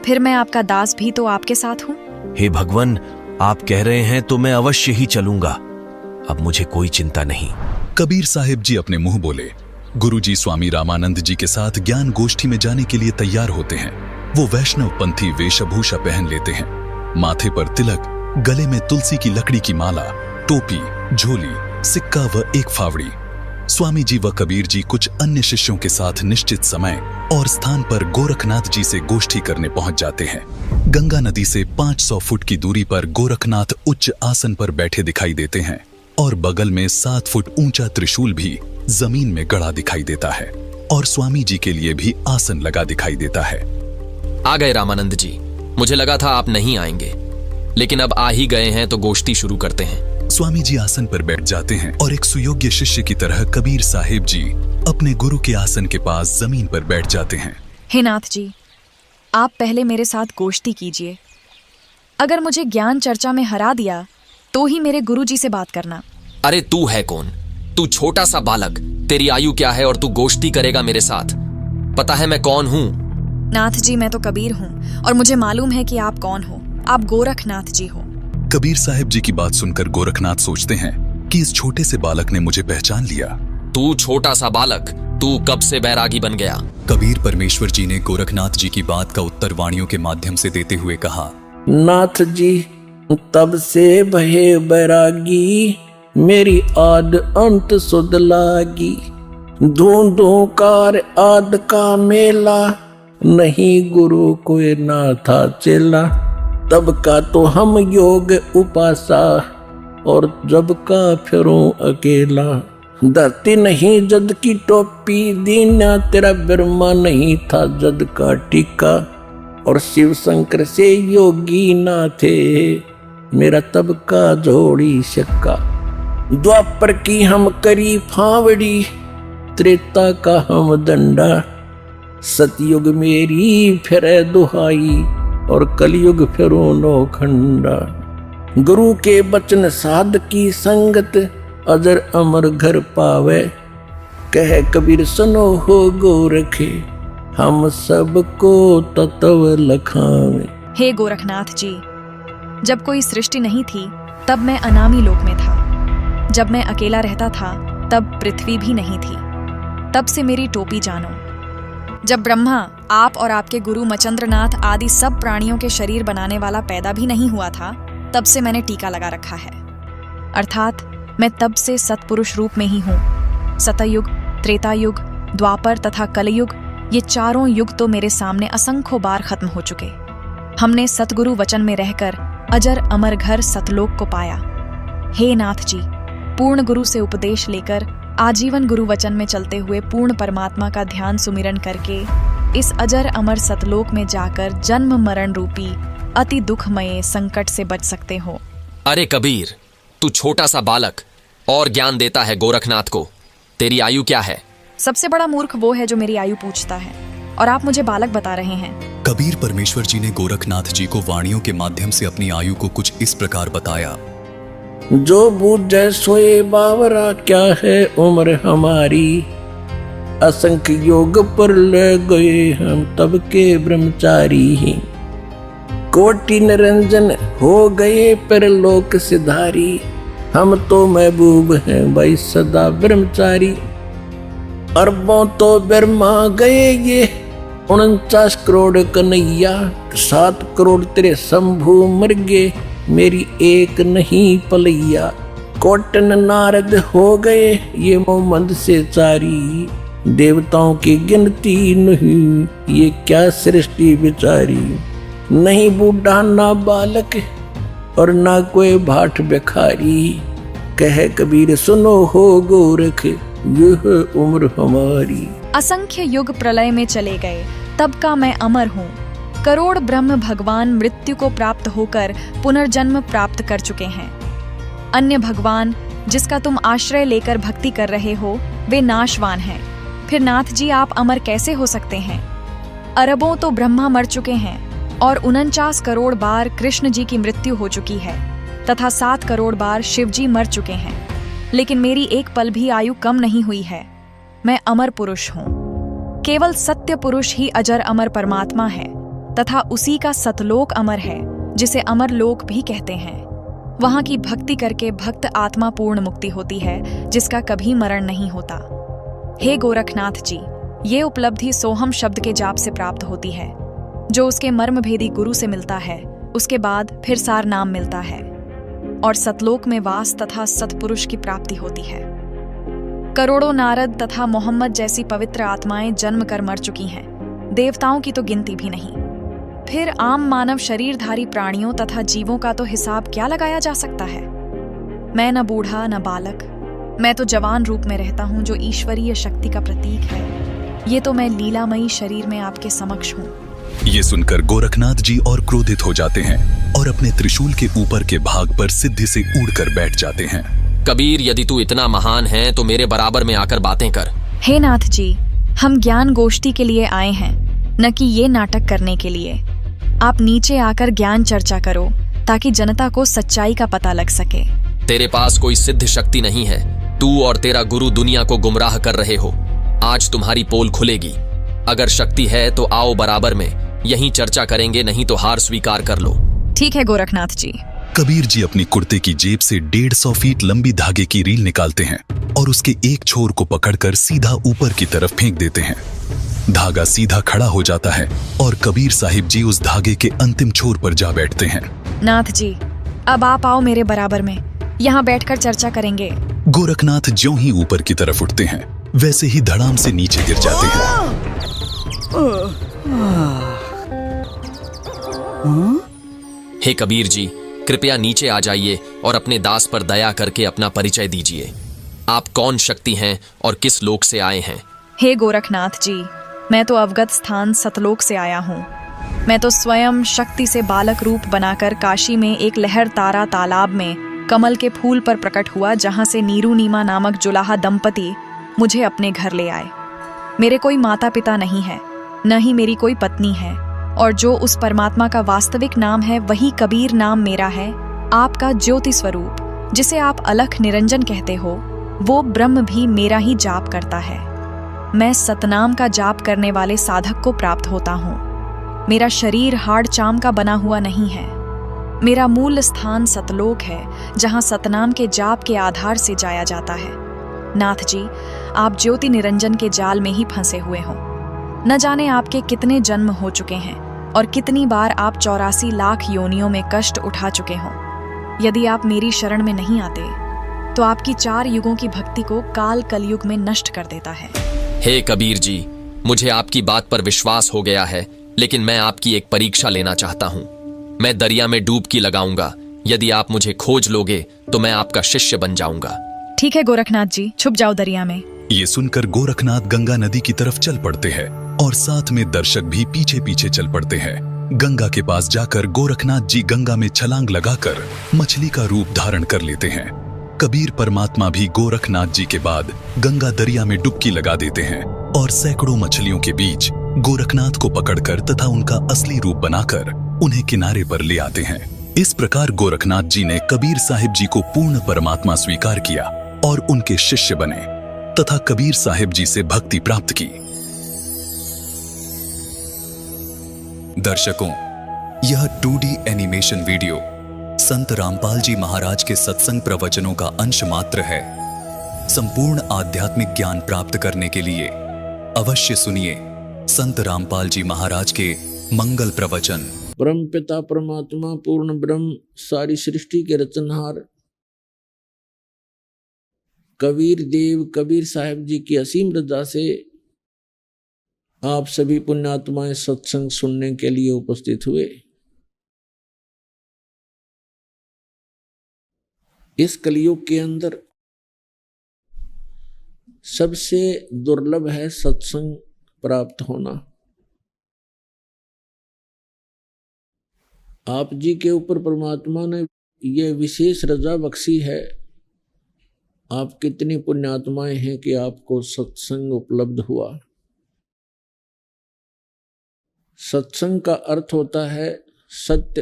K: फिर मैं आपका दास भी तो आपके साथ हूँ।
L: हे भगवान, आप कह रहे हैं तो मैं अवश्य ही चलूंगा। अब मुझे कोई चिंता नहीं।
H: कबीर साहिब जी अपने मुंह बोले। गुरुजी स्वामी रामानंद जी के साथ ज्ञान गोष्ठी में जाने के लिए तैयार होते हैं। वो वैष्णव पंथी वेशभूषा पहन लेते हैं, माथे पर तिलक, गले में तुलसी की लकड़ी की माला, टोपी, झोली, सिक्का व एक फावड़ी। स्वामी जी व कबीर जी कुछ अन्य शिष्यों के साथ निश्चित समय और स्थान पर गोरखनाथ जी से गोष्ठी करने पहुंच जाते हैं। गंगा नदी से 500 फुट की दूरी पर गोरखनाथ उच्च आसन पर बैठे दिखाई देते हैं और बगल में 7 फुट ऊंचा त्रिशूल भी जमीन में गड़ा दिखाई देता है और स्वामी जी के लिए भी आसन लगा दिखाई देता है।
M: आ गए रामानंद जी। मुझे लगा था आप नहीं आएंगे, लेकिन अब आ ही गए हैं तो गोष्ठी शुरू करते हैं।
H: स्वामी जी आसन पर बैठ जाते हैं और एक सुयोग्य शिष्य की तरह कबीर साहिब जी अपने गुरु के आसन के पास जमीन पर बैठ जाते हैं।
K: हे नाथ जी, आप पहले मेरे साथ गोष्ठी कीजिए। अगर मुझे ज्ञान चर्चा में हरा दिया तो ही मेरे गुरुजी से बात करना।
M: अरे तू है कौन? तू छोटा सा बालक, तेरी आयु क्या है और तू गोष्ठी करेगा मेरे साथ? पता है मैं कौन हूँ?
K: नाथ जी, मैं तो कबीर हूँ और मुझे मालूम है कि आप कौन हो। आप गोरखनाथ जी हो।
H: कबीर साहिब जी की बात सुनकर गोरखनाथ सोचते हैं कि इस छोटे से बालक ने मुझे पहचान लिया।
M: तू छोटा सा बालक, तू कब से बैरागी बन गया?
H: कबीर परमेश्वर जी ने गोरखनाथ जी की बात का उत्तर वाणियों के माध्यम से देते हुए कहा,
F: नाथ जी, तब से भये बैरागी, मेरी आद अंत सुध लागी। ढूंढूं कार आद का मेला, नहीं गुरु कोई ना था चेला। तब का तो हम योग उपासा, और जब का फिरूं अकेला। धरती नहीं जद की टोपी दीना, तेरा ब्रह्मा नहीं था जद का टीका। और शिव शंकर से योगी ना थे, मेरा तब का जोड़ी शक्का। द्वापर की हम करी फावड़ी, त्रेता का हम दंडा। सतयुग मेरी फिर दुहाई, और कलयुग फिरो नौखंडा। गुरु के बचन साध की संगत, अजर अमर घर पावे। कह कबीर सुनो हो गोरखे, हम सबको तत्व लखावे।
K: हे गोरखनाथ जी, जब कोई सृष्टि नहीं थी तब मैं अनामी लोक में था। जब मैं अकेला रहता था तब पृथ्वी भी नहीं थी। तब से मेरी टोपी जानो। जब ब्रह्मा, आप और आपके गुरु मचंद्रनाथ आदि सब प्राणियों के शरीर बनाने वाला पैदा भी नहीं हुआ था, तब से मैंने टीका लगा रखा है। अर्थात मैं तब से सतपुरुष रूप में ही हूँ। सतयुग, त्रेतायुग, द्वापर तथा कलयुग, ये चारों युग तो मेरे सामने असंख्यों बार खत्म हो चुके। हमने सतगुरु वचन में रहकर अजर अमर घर सतलोक को पाया। हे नाथ जी, पूर्ण गुरु से उपदेश लेकर आजीवन गुरु वचन में चलते हुए पूर्ण परमात्मा का ध्यान सुमिरन करके इस अजर अमर सतलोक में जाकर जन्म मरण रूपी अति दुखमय संकट से बच सकते हो।
M: अरे कबीर, तू छोटा सा बालक और ज्ञान देता है गोरखनाथ को। तेरी आयु क्या है?
K: सबसे बड़ा मूर्ख वो है जो मेरी आयु पूछता है, और आप मुझे बालक बता रहे हैं।
H: कबीर परमेश्वर जी ने गोरखनाथ जी को वाणियों के माध्यम से अपनी आयु को कुछ इस प्रकार बताया।
F: जो बूझे सोए बावरा, क्या है उम्र हमारी। असंख्य योग पर ले गए हम तब के ब्रह्मचारी ही। कोटि निरंजन हो गए पर लोक सिधारी। हम तो महबूब हैं भाई सदा ब्रह्मचारी। अरबों तो ब्रह्मा गए ये, 49 करोड़ कन्हैया। 7 करोड़ तेरे शंभु मर गए, मेरी एक नहीं पलैया। कोटन नारद हो गए ये मोहम्मद से चारी। देवताओं की गिनती नहीं, ये क्या सृष्टि बिचारी। नहीं बूढ़ा ना बालक, और ना कोई भाट भिखारी। कह कबीर सुनो हो गोरख, यह उम्र हमारी।
K: असंख्य युग प्रलय में चले गए, तब का मैं अमर हूँ। करोड़ ब्रह्म भगवान मृत्यु को प्राप्त होकर पुनर्जन्म प्राप्त कर चुके हैं। अन्य भगवान जिसका तुम आश्रय लेकर भक्ति कर रहे हो, वे नाशवान हैं। फिर नाथ जी आप अमर कैसे हो सकते हैं? अरबों तो ब्रह्मा मर चुके हैं, और 49 करोड़ बार कृष्ण जी की मृत्यु हो चुकी है, तथा 7 करोड़ बार शिव जी मर चुके हैं। लेकिन मेरी एक पल भी आयु कम नहीं हुई है। मैं अमर पुरुष हूँ। केवल सत्य पुरुष ही अजर अमर परमात्मा है, तथा उसी का सतलोक अमर है, जिसे अमर लोक भी कहते हैं। वहां की भक्ति करके भक्त आत्मा पूर्ण मुक्ति होती है, जिसका कभी मरण नहीं होता। हे गोरखनाथ जी, ये उपलब्धि सोहम शब्द के जाप से प्राप्त होती है, जो उसके मर्म भेदी गुरु से मिलता है। उसके बाद फिर सार नाम मिलता है, और सतलोक में वास तथा सतपुरुष की प्राप्ति होती है। करोड़ों नारद तथा मोहम्मद जैसी पवित्र आत्माएं जन्म कर मर चुकी हैं। देवताओं की तो गिनती भी नहीं। फिर आम मानव शरीरधारी प्राणियों तथा जीवों का तो हिसाब क्या लगाया जा सकता है। मैं न बूढ़ा न बालक, मैं तो जवान रूप में रहता हूँ, जो ईश्वरीय शक्ति का प्रतीक है। ये तो मैं लीलामयी शरीर में आपके समक्ष हूँ।
H: ये सुनकर गोरखनाथ जी और क्रोधित हो जाते हैं और अपने त्रिशूल के ऊपर के भाग पर सिद्धि से उड़कर बैठ जाते हैं।
M: कबीर, यदि तू इतना महान है तो मेरे बराबर में आकर बातें कर।
K: हे नाथ जी, हम ज्ञान गोष्ठी के लिए आए हैं, न कि ये नाटक करने के लिए। आप नीचे आकर ज्ञान चर्चा करो ताकि जनता को सच्चाई का पता लग सके।
M: तेरे पास कोई सिद्ध शक्ति नहीं है। तू और तेरा गुरु दुनिया को गुमराह कर रहे हो। आज तुम्हारी पोल खुलेगी। अगर शक्ति है तो आओ बराबर में, यहीं चर्चा करेंगे, नहीं तो हार स्वीकार कर लो।
K: ठीक है गोरखनाथ जी।
H: कबीर जी अपनी कुर्ते की जेब से 150 फीट लंबी धागे की रील निकालते हैं और उसके एक छोर को पकड़कर सीधा ऊपर की तरफ फेंक देते हैं। धागा सीधा खड़ा हो जाता है और कबीर साहिब जी उस धागे के अंतिम छोर पर जा बैठते हैं।
K: नाथ जी, अब आप आओ मेरे बराबर में, यहाँ बैठकर चर्चा करेंगे।
H: गोरखनाथ ज्यों ही ऊपर की तरफ उठते हैं वैसे ही धड़ाम से नीचे गिर जाते हैं।
M: हे कबीर जी, कृपया नीचे आ जाइए और अपने दास पर दया करके अपना परिचय दीजिए। आप कौन शक्ति हैं और किस लोक से आए हैं?
K: हे गोरखनाथ जी, मैं तो अवगत स्थान सतलोक से आया हूँ। मैं तो स्वयं शक्ति से बालक रूप बनाकर काशी में एक लहर तारा तालाब में कमल के फूल पर प्रकट हुआ, जहाँ से नीरू नीमा नामक जुलाहा दंपति मुझे अपने घर ले आए। मेरे कोई माता पिता नहीं है, न ही मेरी कोई पत्नी है, और जो उस परमात्मा का वास्तविक नाम है वही कबीर नाम मेरा है। आपका ज्योति स्वरूप, जिसे आप अलख निरंजन कहते हो, वो ब्रह्म भी मेरा ही जाप करता है। मैं सतनाम का जाप करने वाले साधक को प्राप्त होता हूँ। मेरा शरीर हाड़ चाम का बना हुआ नहीं है। मेरा मूल स्थान सतलोक है, जहाँ सतनाम के जाप के आधार से जाया जाता है। नाथ जी, आप ज्योति निरंजन के जाल में ही फंसे हुए हो। न जाने आपके कितने जन्म हो चुके हैं और कितनी बार आप 84 लाख योनियों में कष्ट उठा चुके हो। यदि आप मेरी शरण में नहीं आते तो आपकी 4 युगों की भक्ति को काल कलयुग में नष्ट कर देता है।
M: हे कबीर जी, मुझे आपकी बात पर विश्वास हो गया है, लेकिन मैं आपकी एक परीक्षा लेना चाहता हूँ। मैं दरिया में डुबकी लगाऊंगा। यदि आप मुझे खोज लोगे तो मैं आपका शिष्य बन जाऊंगा।
K: ठीक है गोरखनाथ जी, छुप जाओ दरिया में।
H: ये सुनकर गोरखनाथ गंगा नदी की तरफ चल पड़ते हैं और साथ में दर्शक भी पीछे पीछे चल पड़ते हैं। गंगा के पास जाकर गोरखनाथ जी गंगा में छलांग लगाकर मछली का रूप धारण कर लेते हैं। कबीर परमात्मा भी गोरखनाथ जी के बाद गंगा दरिया में डुबकी लगा देते हैं और सैकड़ों मछलियों के बीच गोरखनाथ को पकड़कर तथा उनका असली रूप बनाकर उन्हें किनारे पर ले आते हैं। इस प्रकार गोरखनाथ जी ने कबीर साहिब जी को पूर्ण परमात्मा स्वीकार किया और उनके शिष्य बने तथा कबीर साहिब जी से भक्ति प्राप्त की। दर्शकों, यह 2D एनिमेशन वीडियो संत रामपाल जी महाराज के सत्संग प्रवचनों का अंश मात्र है। संपूर्ण आध्यात्मिक ज्ञान प्राप्त करने के लिए अवश्य सुनिए संत रामपाल जी महाराज के मंगल प्रवचन।
F: परम पिता परमात्मा पूर्ण ब्रह्म, सारी सृष्टि के रचनहार कबीर देव कबीर साहिब जी की असीम रजा से आप सभी पुण्यात्माएं सत्संग सुनने के लिए उपस्थित हुए। इस कलयुग के अंदर सबसे दुर्लभ है सत्संग प्राप्त होना। आप जी के ऊपर परमात्मा ने यह विशेष रजा बख्शी है। आप कितनी पुण्यात्माएं हैं कि आपको सत्संग उपलब्ध हुआ। सत्संग का अर्थ होता है सत्य,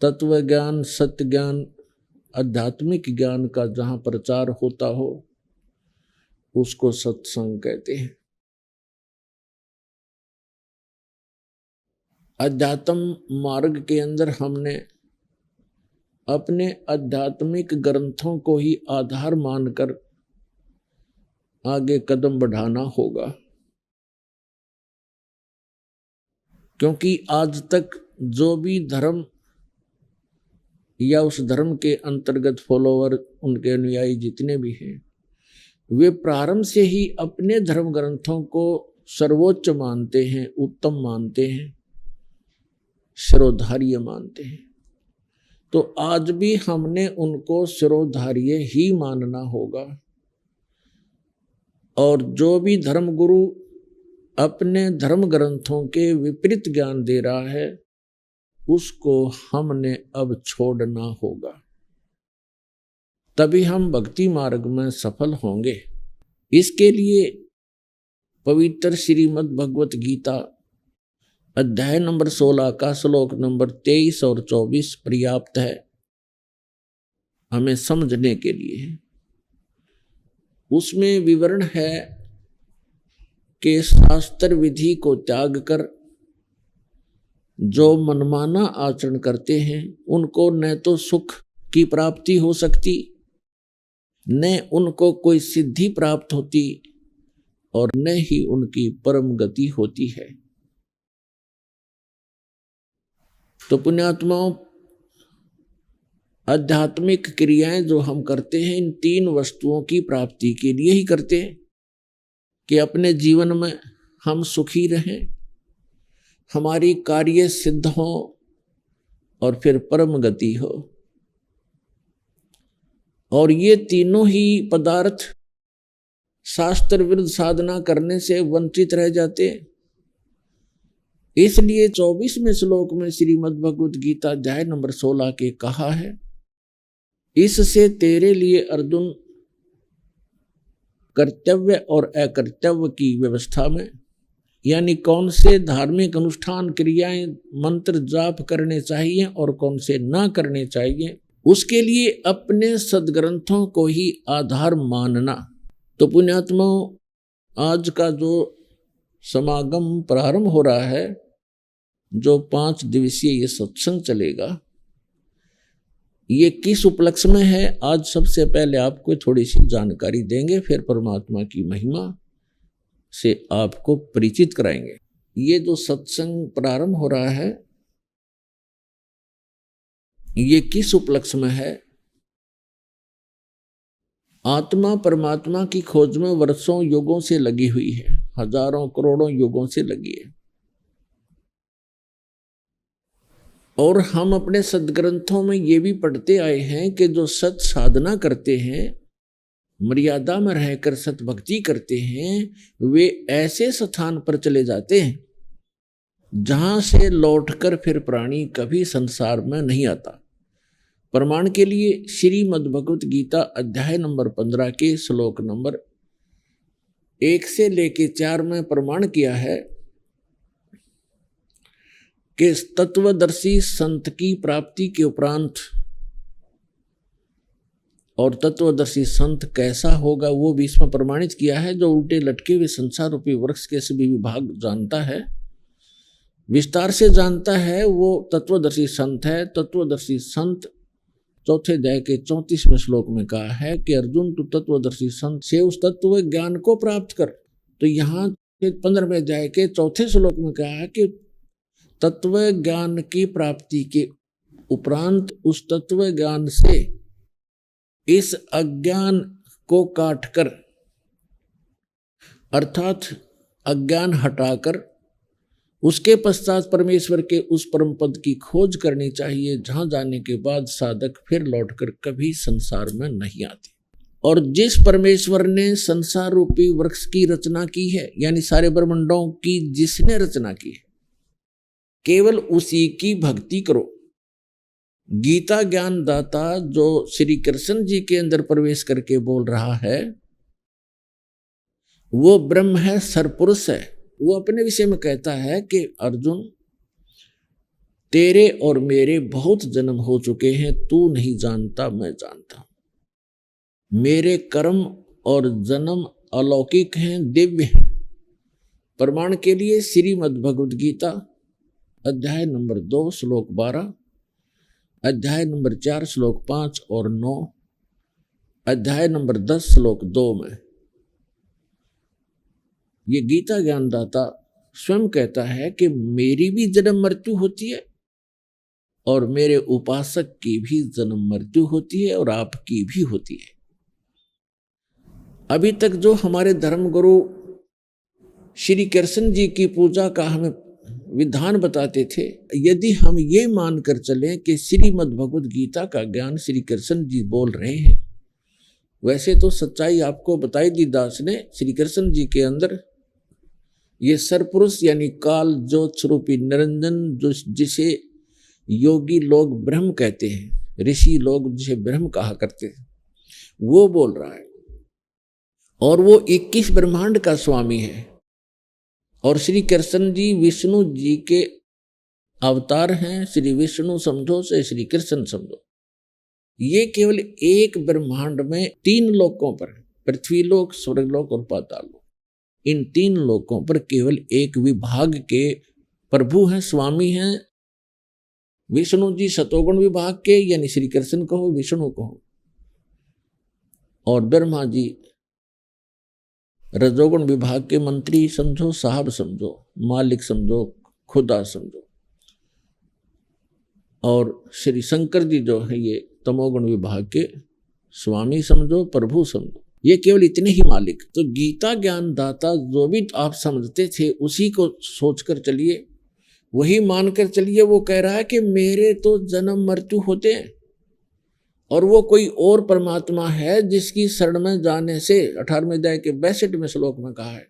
F: तत्व ज्ञान, सत्य ज्ञान, आध्यात्मिक ज्ञान का जहां प्रचार होता हो उसको सत्संग कहते हैं। अध्यात्म मार्ग के अंदर हमने अपने आध्यात्मिक ग्रंथों को ही आधार मानकर आगे कदम बढ़ाना होगा, क्योंकि आज तक जो भी धर्म या उस धर्म के अंतर्गत फॉलोवर, उनके अनुयायी जितने भी हैं, वे प्रारंभ से ही अपने धर्म ग्रंथों को सर्वोच्च मानते हैं, उत्तम मानते हैं, शिरोधार्य मानते हैं। तो आज भी हमने उनको शिरोधार्य ही मानना होगा। और जो भी धर्मगुरु अपने धर्म ग्रंथों के विपरीत ज्ञान दे रहा है, उसको हमने अब छोड़ना होगा, तभी हम भक्ति मार्ग में सफल होंगे। इसके लिए पवित्र श्रीमद् भगवत गीता अध्याय नंबर 16 का श्लोक नंबर 23 और 24 पर्याप्त है हमें समझने के लिए। उसमें विवरण है कि शास्त्र विधि को त्याग कर जो मनमाना आचरण करते हैं उनको न तो सुख की प्राप्ति हो सकती, न उनको कोई सिद्धि प्राप्त होती और न ही उनकी परम गति होती है। तो पुण्यात्माओं, आध्यात्मिक क्रियाएं जो हम करते हैं इन तीन वस्तुओं की प्राप्ति के लिए ही करते हैं कि अपने जीवन में हम सुखी रहें, हमारी कार्य सिद्ध हो और फिर परम गति हो। और ये तीनों ही पदार्थ शास्त्र विरुद्ध साधना करने से वंचित रह जाते हैं। इसलिए 24वें श्लोक में श्रीमद् भगवत गीता अध्याय नंबर 16 के कहा है, इससे तेरे लिए अर्जुन कर्तव्य और अकर्तव्य की व्यवस्था में, यानी कौन से धार्मिक अनुष्ठान क्रियाएं मंत्र जाप करने चाहिए और कौन से ना करने चाहिए, उसके लिए अपने सदग्रंथों को ही आधार मानना। तो पुण्यात्माओं, आज का जो समागम प्रारंभ हो रहा है, जो 5 दिवसीय ये सत्संग चलेगा, ये किस उपलक्ष्य में है, आज सबसे पहले आपको थोड़ी सी जानकारी देंगे, फिर परमात्मा की महिमा से आपको परिचित कराएंगे। ये जो सत्संग प्रारंभ हो रहा है, ये किस उपलक्ष्य में है? आत्मा परमात्मा की खोज में वर्षों युगों से लगी हुई है, हजारों करोड़ों युगों से लगी है। और हम अपने सदग्रंथों में ये भी पढ़ते आए हैं कि जो सत साधना करते हैं, मर्यादा में रहकर सत भक्ति करते हैं, वे ऐसे स्थान पर चले जाते हैं जहां से लौटकर फिर प्राणी कभी संसार में नहीं आता। प्रमाण के लिए श्रीमद् भगवत गीता अध्याय नंबर 15 के श्लोक नंबर 1 से लेके 4 में प्रमाण किया है कि तत्वदर्शी संत की प्राप्ति के उपरांत, और तत्वदर्शी संत कैसा होगा वो भी इसमें प्रमाणित किया है। जो उल्टे लटके हुए संसार रूपी वृक्ष के सभी विभाग जानता है, विस्तार से जानता है, वो तत्वदर्शी संत है। तत्वदर्शी संत 4 अध्याय के 34वें श्लोक में कहा है कि अर्जुन तू तत्वदर्शी संत से उस तत्व ज्ञान को प्राप्त कर। तो यहाँ 15वें अध्याय के 4 श्लोक में कहा है कि तत्व ज्ञान की प्राप्ति के उपरांत उस तत्व ज्ञान से इस अज्ञान को काटकर, अर्थात अज्ञान हटाकर, उसके पश्चात परमेश्वर के उस परम पद की खोज करनी चाहिए, जहां जाने के बाद साधक फिर लौटकर कभी संसार में नहीं आते। और जिस परमेश्वर ने संसार रूपी वृक्ष की रचना की है, यानी सारे ब्रह्मांडों की जिसने रचना की है, केवल उसी की भक्ति करो। गीता ज्ञान दाता जो श्री कृष्ण जी के अंदर प्रवेश करके बोल रहा है, वो ब्रह्म है, सरपुरुष है। वो अपने विषय में कहता है कि अर्जुन, तेरे और मेरे बहुत जन्म हो चुके हैं, तू नहीं जानता, मैं जानता हूं। मेरे कर्म और जन्म अलौकिक हैं, दिव्य हैं। प्रमाण के लिए श्रीमद् भगवद गीता अध्याय नंबर 2 श्लोक 12, अध्याय नंबर 4 श्लोक 5 और 9, अध्याय नंबर 10 श्लोक 2 में ये गीता ज्ञानदाता स्वयं कहता है कि मेरी भी जन्म मृत्यु होती है और मेरे उपासक की भी जन्म मृत्यु होती है और आपकी भी होती है। अभी तक जो हमारे धर्म गुरु श्री कृष्ण जी की पूजा का हमें विधान बताते थे, यदि हम ये मानकर चलें कि श्रीमद् भगवद गीता का ज्ञान श्री कृष्ण जी बोल रहे हैं, वैसे तो सच्चाई आपको बताई दी दास ने। श्री कृष्ण जी के अंदर ये सरपुरुष यानी काल ज्योत स्वरूपी निरंजन, जो जिसे योगी लोग ब्रह्म कहते हैं, ऋषि लोग जिसे ब्रह्म कहा करते हैं, वो बोल रहा है। और वो 21 ब्रह्मांड का स्वामी है। और श्री कृष्ण जी विष्णु जी के अवतार हैं। श्री विष्णु समझो से श्री कृष्ण समझो। ये केवल एक ब्रह्मांड में 3 लोकों पर, पृथ्वी लोक, स्वर्गलोक और पाताल लोक, इन 3 लोकों पर केवल एक विभाग के प्रभु हैं, स्वामी हैं। विष्णु जी सतोगुण विभाग के, यानी श्री कृष्ण कहो, विष्णु कहो, और ब्रह्मा जी रजोगुण विभाग के मंत्री समझो, साहब समझो, मालिक समझो, खुदा समझो। और श्री शंकर जी जो है ये तमोगुण विभाग के स्वामी समझो, प्रभु समझो। ये केवल इतने ही मालिक। तो गीता ज्ञान दाता जो भी आप समझते थे उसी को सोचकर चलिए, वही मानकर चलिए। वो कह रहा है कि मेरे तो जन्म मृत्यु होते हैं और वो कोई और परमात्मा है जिसकी शरण में जाने से 18वें अध्याय के 62वें श्लोक में कहा है,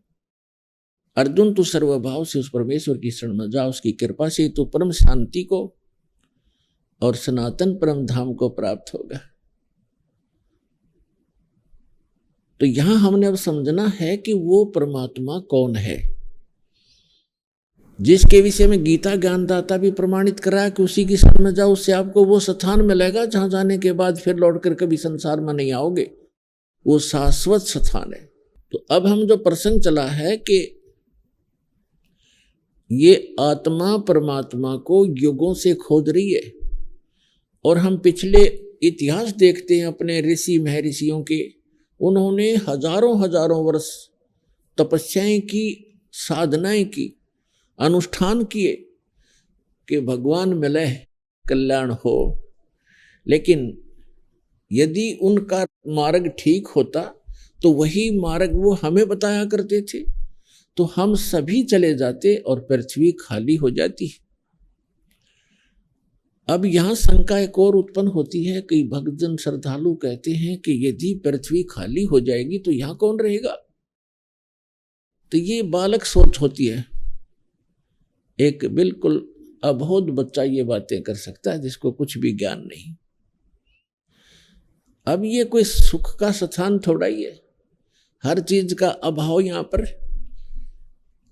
F: अर्जुन तू सर्वभाव से उस परमेश्वर की शरण में जा, उसकी कृपा से तू परम शांति को और सनातन परम धाम को प्राप्त होगा। तो यहां हमने अब समझना है कि वो परमात्मा कौन है, जिसके विषय में गीता ज्ञानदाता भी प्रमाणित कर रहा है कि उसी की शरण में जाओ, उससे आपको वो स्थान मिलेगा जहां जाने के बाद फिर लौटकर कभी संसार में नहीं आओगे। वो शाश्वत स्थान है। तो अब हम जो प्रसंग चला है कि ये आत्मा परमात्मा को युगों से खोज रही है, और हम पिछले इतिहास देखते हैं अपने ऋषि महर्षियों के, उन्होंने हजारों हजारों वर्ष तपस्याएं की, साधनाएं की, अनुष्ठान किए कि भगवान मिले, कल्याण हो। लेकिन यदि उनका मार्ग ठीक होता तो वही मार्ग वो हमें बताया करते थे, तो हम सभी चले जाते और पृथ्वी खाली हो जाती। अब यहां शंका एक और उत्पन्न होती है। कई भक्तजन श्रद्धालु कहते हैं कि यदि पृथ्वी खाली हो जाएगी तो यहां कौन रहेगा। तो ये बालक सोच होती है। एक बिल्कुल अबोध बच्चा ये बातें कर सकता है जिसको कुछ भी ज्ञान नहीं। अब ये कोई सुख का स्थान थोड़ा ही है, हर चीज का अभाव यहां पर,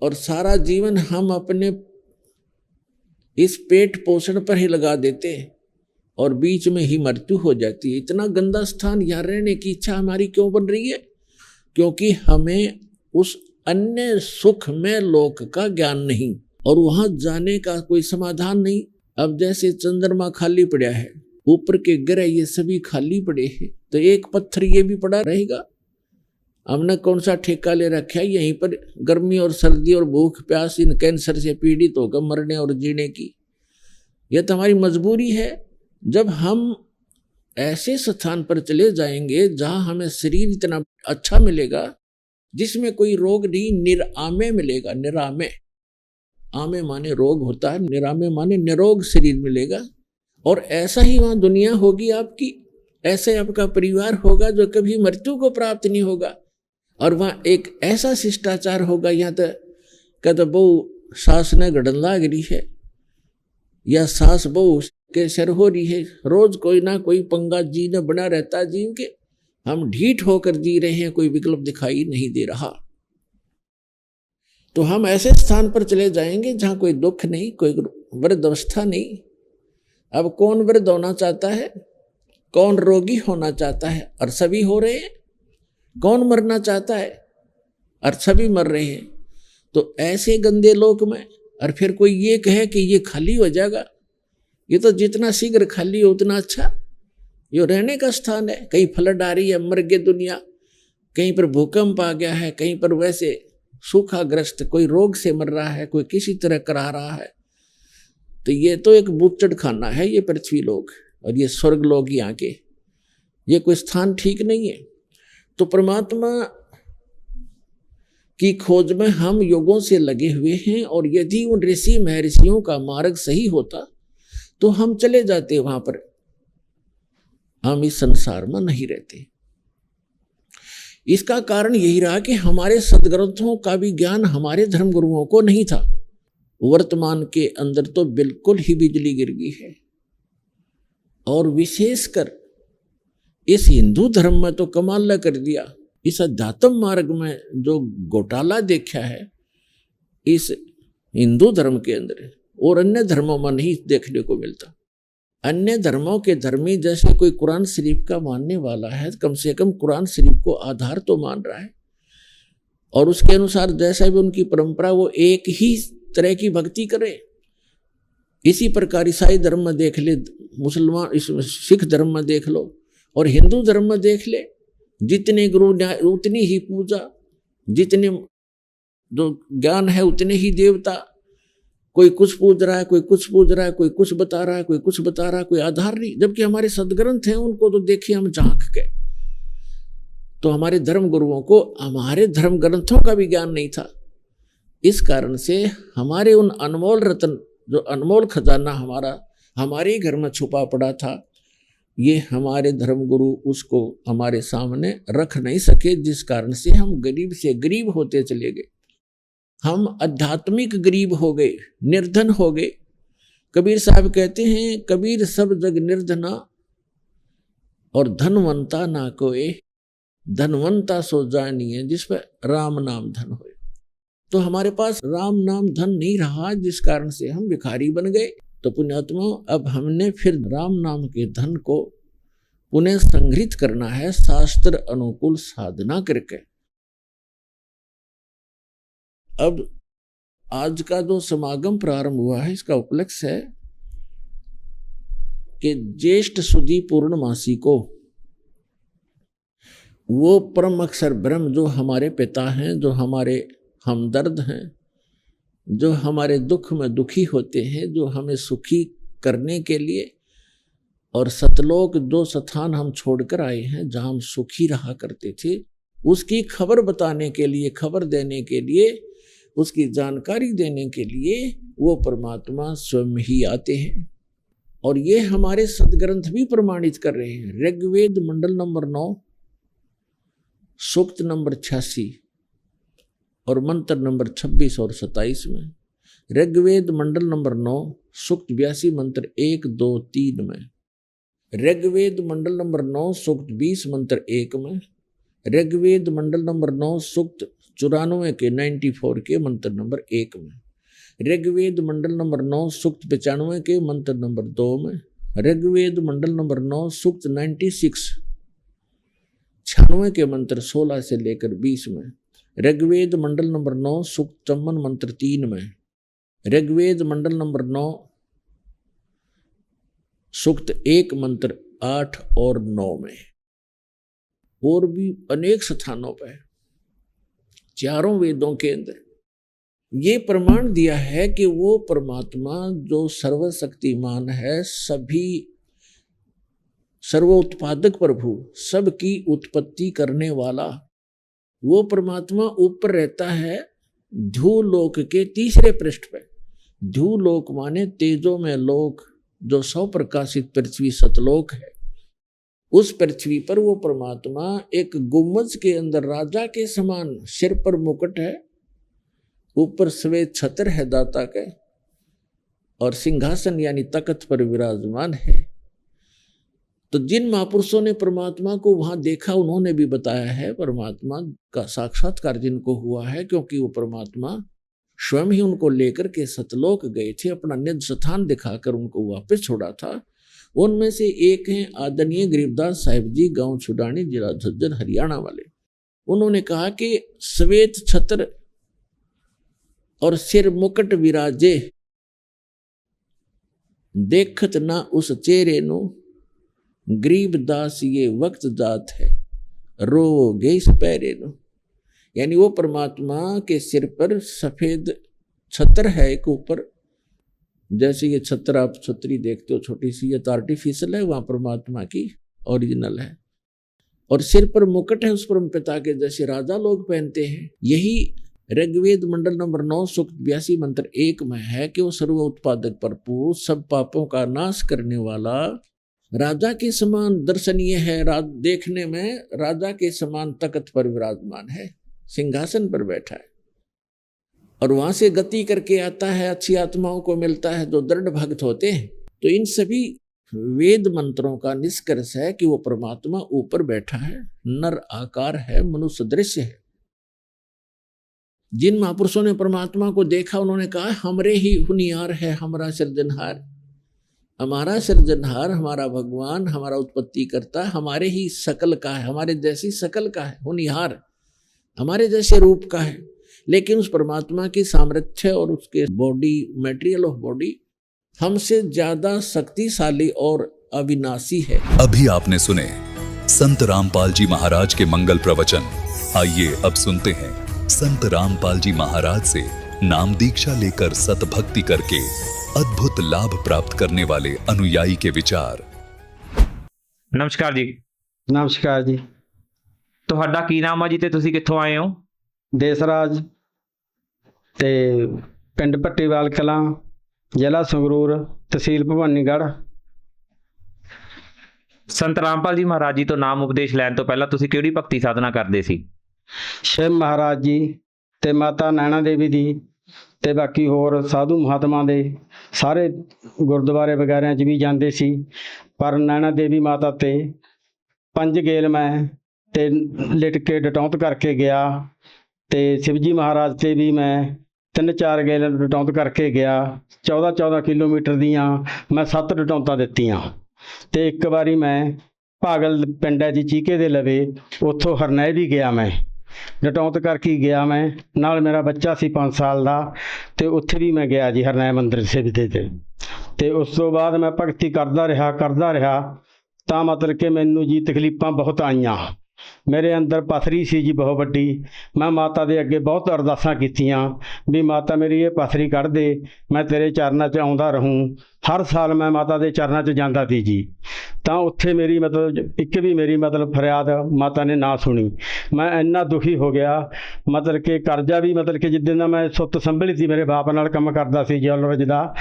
F: और सारा जीवन हम अपने इस पेट पोषण पर ही लगा देते हैं और बीच में ही मृत्यु हो जाती है। इतना गंदा स्थान यहाँ रहने की इच्छा हमारी क्यों बन रही है? क्योंकि हमें उस अन्य सुख में लोक का ज्ञान नहीं और वहां जाने का कोई समाधान नहीं। अब जैसे चंद्रमा खाली पड़ा है, ऊपर के ग्रह ये सभी खाली पड़े हैं, तो एक पत्थर ये भी पड़ा रहेगा। हमने कौन सा ठेका ले रखा है यहीं पर गर्मी और सर्दी और भूख प्यास इन कैंसर से पीड़ित होकर मरने और जीने की? यह तो हमारी मजबूरी है। जब हम ऐसे स्थान पर चले जाएंगे जहां हमें शरीर इतना अच्छा मिलेगा जिसमें कोई रोग नहीं, निरामे मिलेगा। निरामे, आमे माने रोग होता है, निरामे माने निरोग शरीर मिलेगा। और ऐसा ही वहां दुनिया होगी आपकी, ऐसे आपका परिवार होगा जो कभी मृत्यु को प्राप्त नहीं होगा। और वहां एक ऐसा शिष्टाचार होगा, यहाँ तो कहते बहु सास ने गड़न लाग रही है या सास बहु के सर हो रही है, रोज कोई ना कोई पंगा जी ने बना रहता है जीव के। हम ढीठ होकर जी रहे हैं, कोई विकल्प दिखाई नहीं दे रहा। तो हम ऐसे स्थान पर चले जाएंगे जहां कोई दुख नहीं, कोई वृद्धावस्था नहीं। अब कौन वृद्ध होना चाहता है, कौन रोगी होना चाहता है? और सभी हो रहे हैं। कौन मरना चाहता है? और सभी मर रहे हैं। तो ऐसे गंदे लोक में और फिर कोई ये कहे कि ये खाली हो जाएगा, ये तो जितना शीघ्र खाली हो उतना अच्छा। ये रहने का स्थान है। कहीं फ्लड आ रही है, मर गई दुनिया, कहीं पर भूकंप आ गया है, कहीं पर वैसे सूखाग्रस्त, कोई रोग से मर रहा है, कोई किसी तरह करा रहा है। तो ये तो एक बूचड़ खाना है ये पृथ्वी लोक, और ये स्वर्ग लोक यहाँ के, ये कोई स्थान ठीक नहीं है। तो परमात्मा की खोज में हम युगों से लगे हुए हैं, और यदि उन ऋषि महर्षियों का मार्ग सही होता तो हम चले जाते वहां पर, हम इस संसार में नहीं रहते। इसका कारण यही रहा कि हमारे सदग्रंथों का भी ज्ञान हमारे धर्मगुरुओं को नहीं था। वर्तमान के अंदर तो बिल्कुल ही बिजली गिर गई है, और विशेषकर इस हिंदू धर्म में तो कमाल कर दिया। इस अध्यात्म मार्ग में जो घोटाला देखा है इस हिंदू धर्म के अंदर, और अन्य धर्मों में नहीं देखने को मिलता। अन्य धर्मों के धर्मी जैसे कोई कुरान शरीफ का मानने वाला है, कम से कम कुरान शरीफ को आधार तो मान रहा है, और उसके अनुसार जैसा भी उनकी परंपरा वो एक ही तरह की भक्ति करे। इसी प्रकार ईसाई धर्म में देख ले, मुसलमान सिख धर्म में देख लो, और हिंदू धर्म में देख ले, जितने गुरु उतनी ही पूजा, जितने जो ज्ञान है उतने ही देवता। कोई कुछ पूज रहा है, कोई कुछ पूज रहा है, कोई कुछ बता रहा है, कोई कुछ बता रहा है, कोई आधार नहीं। जबकि हमारे सदग्रंथ हैं उनको तो देखिए हम झांक के, तो हमारे धर्म गुरुओं को हमारे धर्म ग्रंथों का भी ज्ञान नहीं था। इस कारण से हमारे उन अनमोल रत्न, जो अनमोल खजाना हमारे ही घर में छुपा पड़ा था, ये हमारे धर्मगुरु उसको हमारे सामने रख नहीं सके, जिस कारण से हम गरीब से गरीब होते चले गए। हम आध्यात्मिक गरीब हो गए, निर्धन हो गए। कबीर साहब कहते हैं, कबीर सब जग निर्धना और धनवंता ना कोई, धनवंता सो जानिए जिस पर राम नाम धन होए। तो हमारे पास राम नाम धन नहीं रहा, जिस कारण से हम भिखारी बन गए। तो पुण्यात्मा, अब हमने फिर राम नाम के धन को पुनः संग्रहित करना है शास्त्र अनुकूल साधना करके। अब आज का जो समागम प्रारंभ हुआ है, इसका उपलक्ष्य है कि ज्येष्ठ सुदी पूर्णमासी को वो परम अक्षर ब्रह्म जो हमारे पिता हैं, जो हमारे हमदर्द हैं, जो हमारे दुख में दुखी होते हैं, जो हमें सुखी करने के लिए, और सतलोक जो स्थान हम छोड़कर आए हैं जहां हम सुखी रहा करते थे, उसकी खबर बताने के लिए, खबर देने के लिए, उसकी जानकारी देने के लिए वो परमात्मा स्वयं ही आते हैं। और ये हमारे सदग्रंथ भी प्रमाणित कर रहे हैं। ऋग्वेद मंडल नंबर 9 सूक्त नंबर 86 और मंत्र नंबर 26 और 27 में, ऋग्वेद मंडल नंबर 9 सूक्त 82 मंत्र 1, 2, 3 में, ऋग्वेद मंडल नंबर 9 सूक्त 20 मंत्र 1 में, ऋग्वेद मंडल नंबर 9 सूक्त 94 के 94 के मंत्र नंबर 1 में, ऋग्वेद मंडल नंबर 9 सूक्त 95 के मंत्र नंबर 2 में, ऋग्वेद मंडल नंबर 9 सूक्त 96 के मंत्र 16 से लेकर 20 में, ऋग्वेद मंडल नंबर 9 सूक्त 54 मंत्र 3 में, ऋग्वेद मंडल नंबर 9 सूक्त 1 मंत्र 8 और 9 में, और भी अनेक स्थानों पर चारों वेदों के अंदर ये प्रमाण दिया है कि वो परमात्मा जो सर्वशक्तिमान है, सभी सर्वोत्पादक प्रभु, सबकी उत्पत्ति करने वाला, वो परमात्मा ऊपर रहता है ध्रुवलोक के तीसरे पृष्ठ पे। ध्रुवलोक माने तेजो में लोक, जो सौ प्रकाशित पृथ्वी सतलोक है। उस पृथ्वी पर वो परमात्मा एक गुम्बज के अंदर राजा के समान, सिर पर मुकुट है, ऊपर श्वेत छत्र है दाता के, और सिंहासन यानी तख्त पर विराजमान है। तो जिन महापुरुषों ने परमात्मा को वहां देखा, उन्होंने भी बताया है परमात्मा का साक्षात्कार जिनको हुआ है, क्योंकि वो परमात्मा स्वयं ही उनको लेकर के सतलोक गए थे, अपना निज स्थान दिखाकर उनको वापस छोड़ा था। उनमें से एक हैं आदरणीय गरीबदास साहिब जी, गांव छुडानी, जिला झज्जर, हरियाणा वाले। उन्होंने कहा कि श्वेत छत्र और सिर मुकुट विराजे, देखत ना उस चेहरे नु, गरीबदास ये वक्त जात है, रोगे इस पैरे नु। यानी वो परमात्मा के सिर पर सफेद छत्र है एक ऊपर, जैसे ये छत्र आप छतरी देखते हो छोटी सी, ये तो आर्टिफिशियल है, वहां परमात्मा की ओरिजिनल है। और सिर पर मुकुट है उस परम पिता के, जैसे राजा लोग पहनते हैं। यही ऋग्वेद मंडल नंबर 9 सूक्त 82 मंत्र 1 में है कि वो सर्व उत्पादक प्रभु, सब पापों का नाश करने वाला, राजा के समान दर्शनीय है, देखने में राजा के समान तख्त पर विराजमान है, सिंहासन पर बैठा है, और वहां से गति करके आता है, अच्छी आत्माओं को मिलता है जो दृढ़ भक्त होते हैं। तो इन सभी वेद मंत्रों का निष्कर्ष है कि वो परमात्मा ऊपर बैठा है, नर आकार है, मनुष्य दृश्य है। जिन महापुरुषों ने परमात्मा को देखा उन्होंने कहा हमरे ही हुनियार है हमारा सृजनहार, हमारा सृजनहार, हमारा भगवान, हमारा उत्पत्ति करता हमारे ही शकल का है, हमारे जैसी शकल का है, हुनियार हमारे जैसे रूप का है। लेकिन उस परमात्मा की सामर्थ्य और उसके बॉडी, मटेरियल ऑफ बॉडी हमसे ज्यादा शक्तिशाली और अविनाशी है।
H: अभी आपने सुने संत रामपाल जी महाराज के मंगल प्रवचन। आइए अब सुनते हैं संत रामपाल जी महाराज से नाम दीक्षा लेकर सतभक्ति करके अद्भुत लाभ प्राप्त करने वाले अनुयायी के विचार।
N: नमस्कार जी।
E: नमस्कार जी।
N: ਤੁਹਾਡਾ ਕੀ ਨਾਮ ਆ ਜੀ ਤੇ ਤੁਸੀਂ ਕਿੱਥੋਂ ਆਏ ਹੋ?
E: ਦੇਸਰਾਜ ਤੇ ਪਿੰਡ ਭੱਟੀਵਾਲ ਕਲਾਂ, ਜ਼ਿਲ੍ਹਾ ਸੰਗਰੂਰ, ਤਹਿਸੀਲ ਭਵਾਨੀਗੜ੍ਹ।
N: ਸੰਤ ਰਾਮਪਾਲ ਜੀ ਮਹਾਰਾਜ ਜੀ ਤੋਂ ਨਾਮ ਉਪਦੇਸ਼ ਲੈਣ ਤੋਂ ਪਹਿਲਾਂ ਤੁਸੀਂ ਕਿਹੜੀ ਭਗਤੀ ਸਾਧਨਾ ਕਰਦੇ ਸੀ?
E: ਸ਼ਿਵ ਮਹਾਰਾਜ ਜੀ ਤੇ ਮਾਤਾ ਨੈਣਾ ਦੇਵੀ ਦੀ ਤੇ ਬਾਕੀ ਹੋਰ ਸਾਧੂ ਮਹਾਤਮਾ ਦੇ ਸਾਰੇ ਗੁਰਦੁਆਰੇ ਵਗੈਰਿਆਂ 'ਚ ਵੀ ਜਾਂਦੇ ਸੀ। ਪਰ ਨੈਣਾ ਦੇਵੀ ਮਾਤਾ ਤੇ 5 ਗੇਲ ਮੈਂ ਤੇ ਲਿਟ ਕੇ ਡਟੌਂਤ ਕਰਕੇ ਗਿਆ, ਤੇ ਸ਼ਿਵਜੀ ਮਹਾਰਾਜ ਤੇ ਵੀ ਮੈਂ 3-4 ਗੇਲ ਡਟੌਂਤ ਕਰਕੇ ਗਿਆ। 14 ਕਿਲੋਮੀਟਰ ਦੀਆਂ ਮੈਂ 7 ਡਟੌਂਤਾਂ ਦਿੱਤੀਆਂ। ਤੇ ਇੱਕ ਵਾਰੀ ਮੈਂ ਭਾਗਲ ਪਿੰਡ ਹੈ ਜੀ ਚੀਕੇ ਦੇ ਲਵੇ, ਉੱਥੋਂ ਹਰਨੈ ਵੀ ਗਿਆ, ਮੈਂ ਡਟੌਂਤ ਕਰਕੇ ਗਿਆ। ਮੈਂ ਨਾਲ ਮੇਰਾ ਬੱਚਾ ਸੀ 5 ਸਾਲ ਦਾ, ਤੇ ਉੱਥੇ ਵੀ ਮੈਂ ਗਿਆ ਜੀ ਹਰਨੈ ਮੰਦਿਰ ਸਿਵਦੇ ਤੇ ਉਸ ਤੋਂ ਬਾਅਦ ਮੈਂ ਭਗਤੀ ਕਰਦਾ ਰਿਹਾ ਤਾਂ ਮਤਲਬ ਕਿ ਮੈਨੂੰ ਜੀ ਤਕਲੀਫਾਂ ਬਹੁਤ ਆਈਆਂ। ਮੇਰੇ ਅੰਦਰ ਪਥਰੀ ਸੀ ਜੀ ਬਹੁਤ ਵੱਡੀ। ਮੈਂ ਮਾਤਾ ਦੇ ਅੱਗੇ ਬਹੁਤ ਅਰਦਾਸਾਂ ਕੀਤੀਆਂ ਵੀ ਮਾਤਾ ਮੇਰੀ ਇਹ ਪਥਰੀ ਕੱਢ ਦੇ, ਮੈਂ ਤੇਰੇ ਚਰਨਾਂ 'ਚ ਆਉਂਦਾ ਰਹੂੰ। ਹਰ ਸਾਲ ਮੈਂ ਮਾਤਾ ਦੇ ਚਰਨਾਂ 'ਚ ਜਾਂਦਾ ਸੀ ਜੀ। ਤਾਂ ਉੱਥੇ ਮੇਰੀ ਮਤਲਬ ਇੱਕ ਵੀ ਮੇਰੀ ਮਤਲਬ ਫਰਿਆਦ ਮਾਤਾ ਨੇ ਨਾ ਸੁਣੀ। ਮੈਂ ਇੰਨਾ ਦੁਖੀ ਹੋ ਗਿਆ, ਮਤਲਬ ਕਿ ਕਰਜ਼ਾ ਵੀ ਮਤਲਬ ਕਿ ਜਿੱਦਾਂ ਦਾ ਮੈਂ ਸੁੱਤ ਸੰਭਲੀ ਸੀ, ਮੇਰੇ ਬਾਪ ਨਾਲ ਕੰਮ ਕਰਦਾ ਸੀ ਜੈਲਰਜ ਦਾ,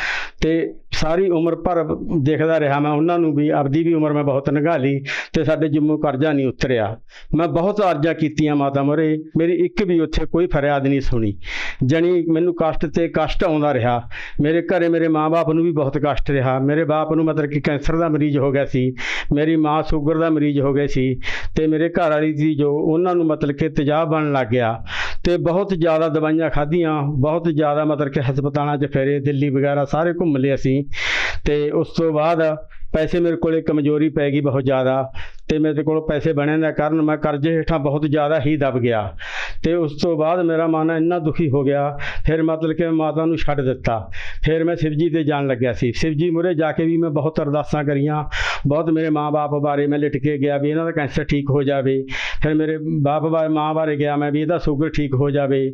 E: ਤੇ ਸਾਰੀ ਉਮਰ ਭਰ ਦੇਖਦਾ ਰਿਹਾ ਮੈਂ ਉਹਨਾਂ ਨੂੰ ਵੀ। ਆਪਦੀ ਵੀ ਉਮਰ ਮੈਂ ਬਹੁਤ ਨਿਭਾ ਲਈ ਤੇ ਸਾਡੇ ਜਿੰਮੋਂ ਕਰਜ਼ਾ ਨਹੀਂ ਉਤਰਿਆ। ਮੈਂ ਬਹੁਤ ਅਰਜ਼ਾਂ ਕੀਤੀਆਂ ਮਾਤਾ ਮੋਰੇ, ਮੇਰੀ ਇੱਕ ਵੀ ਉੱਥੇ ਕੋਈ ਫਰਿਆਦ ਨਹੀਂ ਸੁਣੀ। ਜਣੀ ਮੈਨੂੰ ਕਸ਼ਟ ਤੇ ਕਸ਼ਟ ਆਉਂਦਾ ਰਿਹਾ। ਮੇਰੇ ਘਰੇ ਮੇਰੇ ਮਾਂ-ਬਾਪ ਨੂੰ ਵੀ ਬਹੁਤ ਕਸ਼ਟ ਰਿਹਾ। ਮੇਰੇ ਬਾਪ ਨੂੰ ਮਤਲਬ ਕਿ ਕੈਂਸਰ ਦਾ ਮਰੀਜ਼ ਹੋ ਗਿਆ ਸੀ, ਮੇਰੀ ਮਾਂ ਸ਼ੂਗਰ ਦਾ ਮਰੀਜ਼ ਹੋ ਗਏ ਸੀ, ਤੇ ਮੇਰੇ ਘਰ ਵਾਲੀ ਸੀ ਜੋ ਉਹਨਾਂ ਨੂੰ ਮਤਲਬ ਕਿ ਤੇਜ਼ਾਬ ਬਣਨ ਲੱਗ ਗਿਆ, ਤੇ ਬਹੁਤ ਜ਼ਿਆਦਾ ਦਵਾਈਆਂ ਖਾਧੀਆਂ, ਬਹੁਤ ਜ਼ਿਆਦਾ ਮਤਲਬ ਕਿ ਹਸਪਤਾਲਾਂ 'ਚ ਫਿਰੇ, ਦਿੱਲੀ ਵਗੈਰਾ ਸਾਰੇ ਘੁੰਮ ਲਏ ਅਸੀਂ। ਤੇ ਉਸ ਤੋਂ ਬਾਅਦ ਪੈਸੇ ਮੇਰੇ ਕੋਲੇ ਕਮਜ਼ੋਰੀ ਪੈ ਗਈ ਬਹੁਤ ਜ਼ਿਆਦਾ, ਤੇ ਮੇਰੇ ਕੋਲ ਪੈਸੇ ਬਣਨ ਦਾ ਕਾਰਨ ਮੈਂ ਕਰਜ਼ੇ ਹੇਠਾਂ ਬਹੁਤ ਜ਼ਿਆਦਾ ਹੀ ਦਬ ਗਿਆ। ਤੇ ਉਸ ਤੋਂ ਬਾਅਦ ਮੇਰਾ ਮਨ ਇੰਨਾ ਦੁਖੀ ਹੋ ਗਿਆ, ਫਿਰ ਮਤਲਬ ਕਿ ਮਾਤਾ ਨੂੰ ਛੱਡ ਦਿੱਤਾ। ਫਿਰ ਮੈਂ ਸ਼ਿਵਜੀ ਦੇ ਜਾਣ ਲੱਗਿਆ ਸੀ। ਸ਼ਿਵਜੀ ਮੂਹਰੇ ਜਾ ਕੇ ਵੀ ਮੈਂ ਬਹੁਤ ਅਰਦਾਸਾਂ ਕਰੀਆਂ, ਬਹੁਤ ਮੇਰੇ ਮਾਂ-ਬਾਪ ਬਾਰੇ ਮੈਂ ਲਿਟ ਕੇ ਗਿਆ ਵੀ ਇਹਨਾਂ ਦਾ ਕੈਂਸਰ ਠੀਕ ਹੋ ਜਾਵੇ। ਫਿਰ ਮੇਰੇ ਬਾਪ ਬਾਰੇ ਮਾਂ ਬਾਰੇ ਗਿਆ ਮੈਂ ਵੀ ਇਹਦਾ ਸ਼ੂਗਰ ਠੀਕ ਹੋ ਜਾਵੇ।